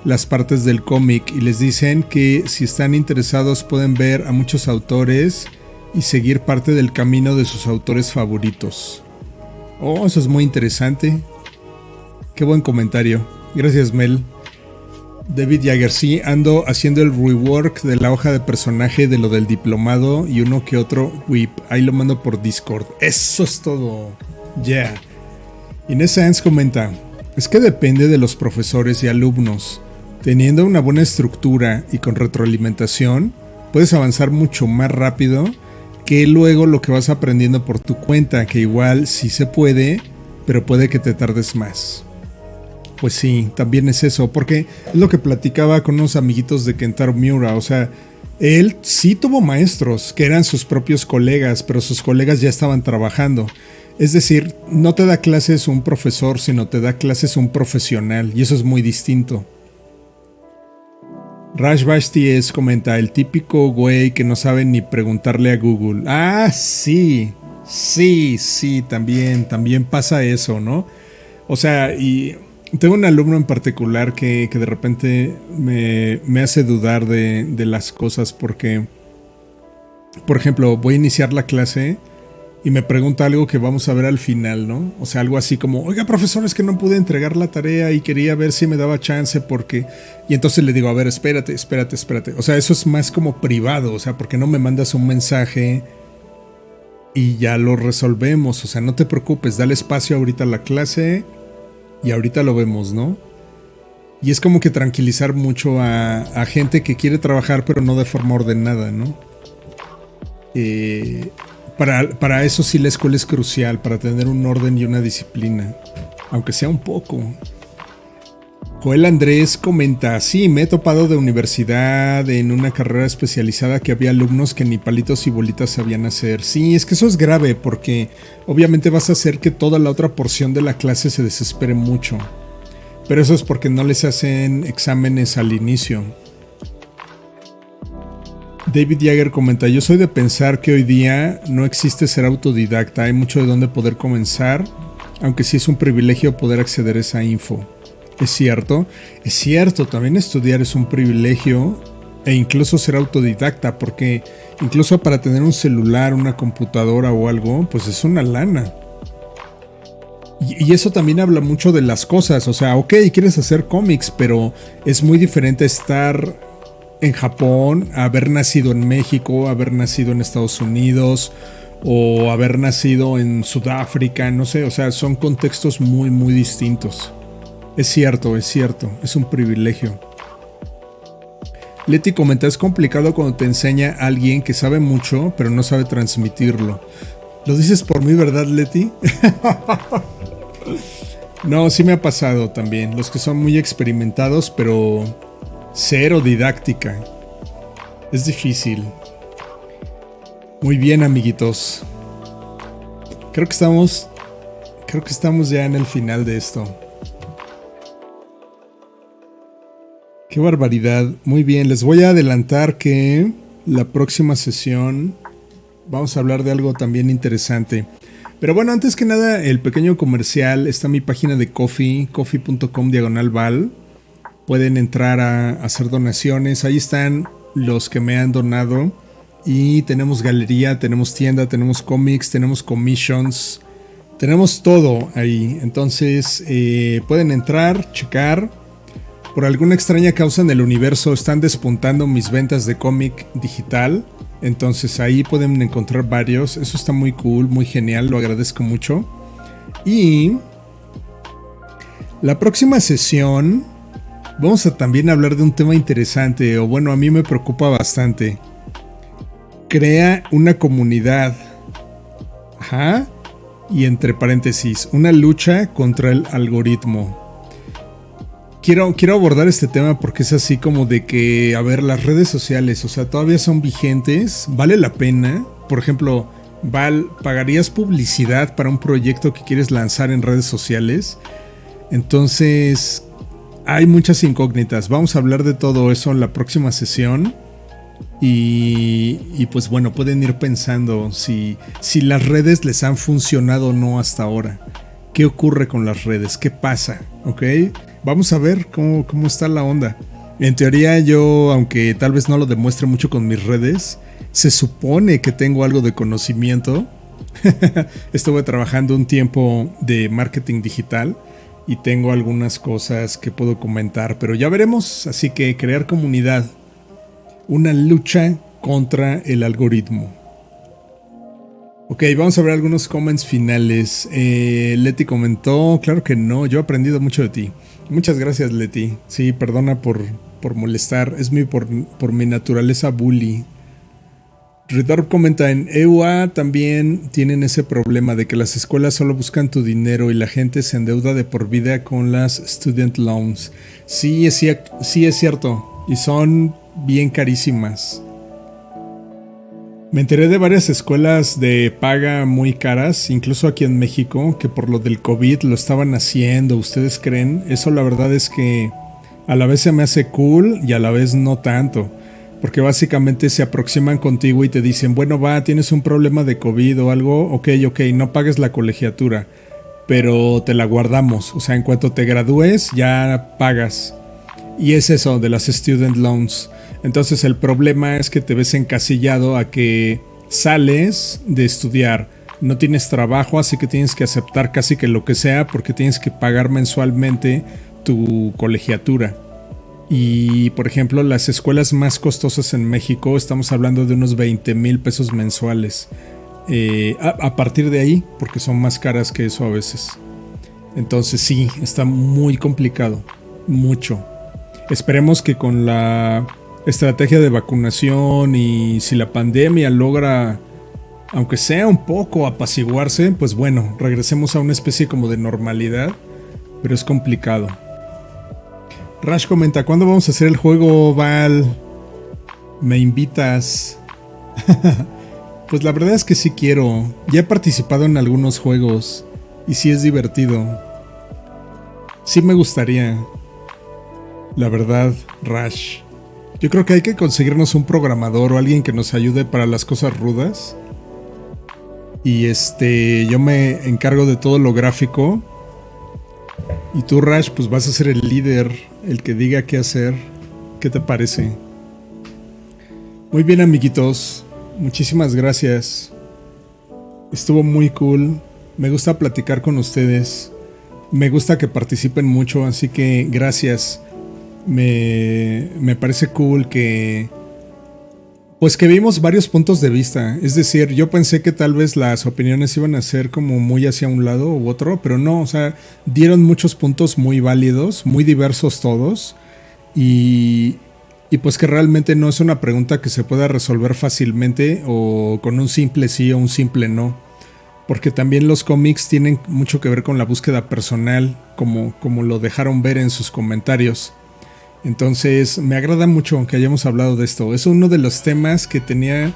las partes del cómic y les dicen que si están interesados pueden ver a muchos autores y seguir parte del camino de sus autores favoritos. Oh, eso es muy interesante. Qué buen comentario. Gracias, Mel. David Jagger, sí, ando haciendo el rework de la hoja de personaje de lo del diplomado y uno que otro whip. Ahí lo mando por Discord. Eso es todo. Yeah. Inés Sanz comenta, es que depende de los profesores y alumnos. Teniendo una buena estructura y con retroalimentación, puedes avanzar mucho más rápido que luego lo que vas aprendiendo por tu cuenta, que igual sí se puede, pero puede que te tardes más. Pues sí, también es eso, porque es lo que platicaba con unos amiguitos de Kentaro Miura, o sea, él sí tuvo maestros que eran sus propios colegas, pero sus colegas ya estaban trabajando. Es decir, no te da clases un profesor, sino te da clases un profesional, y eso es muy distinto. Raj Bashti comenta, el típico güey que no sabe ni preguntarle a Google. Ah, sí, también pasa eso, ¿no? O sea, y tengo un alumno en particular que de repente me hace dudar de las cosas porque, por ejemplo, voy a iniciar la clase y me pregunta algo que vamos a ver al final, ¿no? O sea, algo así como, oiga, profesor, es que no pude entregar la tarea y quería ver si me daba chance porque... Y entonces le digo, a ver, espérate. O sea, eso es más como privado, o sea, ¿por qué no me mandas un mensaje y ya lo resolvemos? O sea, no te preocupes, dale espacio ahorita a la clase y ahorita lo vemos, ¿no? Y es como que tranquilizar mucho a gente que quiere trabajar pero no de forma ordenada, ¿no? Para eso sí la escuela es crucial, para tener un orden y una disciplina, aunque sea un poco. Joel Andrés comenta, sí, me he topado de universidad en una carrera especializada que había alumnos que ni palitos y bolitas sabían hacer. Sí, es que eso es grave porque obviamente vas a hacer que toda la otra porción de la clase se desespere mucho. Pero eso es porque no les hacen exámenes al inicio. David Jagger comenta, yo soy de pensar que hoy día no existe ser autodidacta, hay mucho de dónde poder comenzar, aunque sí es un privilegio poder acceder a esa info. Es cierto, también estudiar es un privilegio e incluso ser autodidacta, porque incluso para tener un celular, una computadora o algo, pues es una lana. Y eso también habla mucho de las cosas, o sea, ok, quieres hacer cómics, pero es muy diferente estar en Japón, haber nacido en México, haber nacido en Estados Unidos o haber nacido en Sudáfrica, no sé, o sea, son contextos muy, muy distintos. Es cierto, es un privilegio. Leti comenta, es complicado cuando te enseña a alguien que sabe mucho, pero no sabe transmitirlo. ¿Lo dices por mí, verdad, Leti? No, sí me ha pasado también. Los que son muy experimentados, pero cero didáctica. Es difícil. Muy bien, amiguitos. Creo que estamos ya en el final de esto. Qué barbaridad. Muy bien, les voy a adelantar que la próxima sesión vamos a hablar de algo también interesante. Pero bueno, antes que nada, el pequeño comercial, está mi página de Ko-fi, ko-fi.com/Val. pueden entrar a hacer donaciones. Ahí están los que me han donado. Y tenemos galería, tenemos tienda, tenemos cómics, tenemos commissions. Tenemos todo ahí. Entonces pueden entrar, checar. Por alguna extraña causa en el universo están despuntando mis ventas de cómic digital. Entonces ahí pueden encontrar varios. Eso está muy cool, muy genial. Lo agradezco mucho. Y la próxima sesión vamos a también hablar de un tema interesante. O bueno, a mí me preocupa bastante. Crea una comunidad. Ajá. Y entre paréntesis, una lucha contra el algoritmo. Quiero abordar este tema porque es así como de que, a ver, las redes sociales, o sea, todavía son vigentes, vale la pena. Por ejemplo, ¿pagarías publicidad para un proyecto que quieres lanzar en redes sociales? Entonces, hay muchas incógnitas. Vamos a hablar de todo eso en la próxima sesión. Y pues bueno, pueden ir pensando si las redes les han funcionado o no hasta ahora. ¿Qué ocurre con las redes? ¿Qué pasa? ¿Ok? Vamos a ver cómo está la onda. En teoría yo, aunque tal vez no lo demuestre mucho con mis redes, se supone que tengo algo de conocimiento. Estuve trabajando un tiempo de marketing digital y tengo algunas cosas que puedo comentar, pero ya veremos. Así que crear comunidad. Una lucha contra el algoritmo. Ok, vamos a ver algunos comments finales. Leti comentó, claro que no, yo he aprendido mucho de ti. Muchas gracias, Leti. Sí, perdona por molestar, es por mi naturaleza bully. Redor comenta, en EUA también tienen ese problema de que las escuelas solo buscan tu dinero y la gente se endeuda de por vida con las student loans. Sí, es cierto, y son bien carísimas. Me enteré de varias escuelas de paga muy caras, incluso aquí en México, que por lo del COVID lo estaban haciendo. ¿Ustedes creen? Eso la verdad es que a la vez se me hace cool y a la vez no tanto. Porque básicamente se aproximan contigo y te dicen, bueno, tienes un problema de COVID o algo, ok, no pagues la colegiatura, pero te la guardamos. O sea, en cuanto te gradúes ya pagas. Y es eso de las student loans. Entonces el problema es que te ves encasillado a que sales de estudiar, no tienes trabajo, así que tienes que aceptar casi que lo que sea porque tienes que pagar mensualmente tu colegiatura. Y por ejemplo, las escuelas más costosas en México, estamos hablando de unos 20,000 pesos mensuales. A partir de ahí, porque son más caras que eso a veces. Entonces sí, está muy complicado, mucho. Esperemos que con la estrategia de vacunación y si la pandemia logra, aunque sea un poco, apaciguarse, pues bueno, regresemos a una especie como de normalidad, pero es complicado. Rash comenta, ¿cuándo vamos a hacer el juego, Val? ¿Me invitas? Pues la verdad es que sí quiero. Ya he participado en algunos juegos y sí es divertido. Sí me gustaría. La verdad, Rash. Yo creo que hay que conseguirnos un programador o alguien que nos ayude para las cosas rudas. Y yo me encargo de todo lo gráfico. Y tú, Rash, pues vas a ser el líder, el que diga qué hacer. ¿Qué te parece? Muy bien, amiguitos. Muchísimas gracias. Estuvo muy cool. Me gusta platicar con ustedes. Me gusta que participen mucho, así que gracias. Me parece cool que vimos varios puntos de vista. Es decir, yo pensé que tal vez las opiniones iban a ser como muy hacia un lado u otro, pero no, o sea, dieron muchos puntos muy válidos, muy diversos todos, y pues que realmente no es una pregunta que se pueda resolver fácilmente o con un simple sí o un simple no, porque también los cómics tienen mucho que ver con la búsqueda personal, como lo dejaron ver en sus comentarios. Entonces me agrada mucho que hayamos hablado de esto. Es uno de los temas que tenía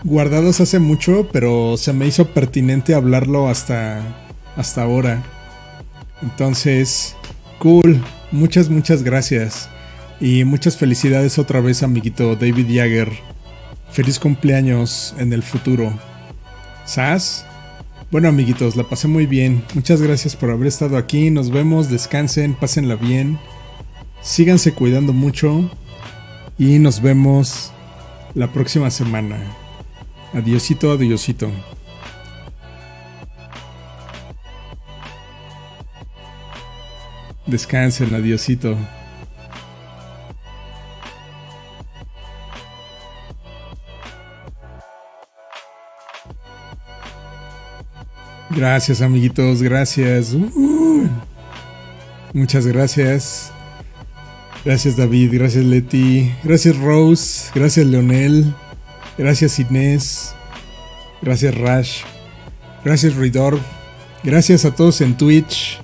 guardados hace mucho, pero se me hizo pertinente hablarlo hasta ahora. Entonces, cool. Muchas gracias. Y muchas felicidades otra vez, amiguito David Jagger. Feliz cumpleaños en el futuro. ¿Sas? Bueno, amiguitos, la pasé muy bien. Muchas gracias por haber estado aquí. Nos vemos, descansen, pásenla bien. Síganse cuidando mucho y nos vemos la próxima semana. Adiosito, adiosito. Descansen, adiosito. Gracias, amiguitos, gracias. Muchas gracias. Gracias, David, gracias, Leti, gracias, Rose, gracias, Leonel, gracias, Inés, gracias, Rash, gracias, Ridor, gracias a todos en Twitch,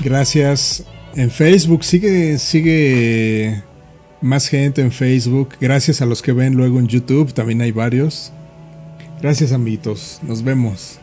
gracias en Facebook, sigue más gente en Facebook, gracias a los que ven luego en YouTube, también hay varios. Gracias, amiguitos, nos vemos.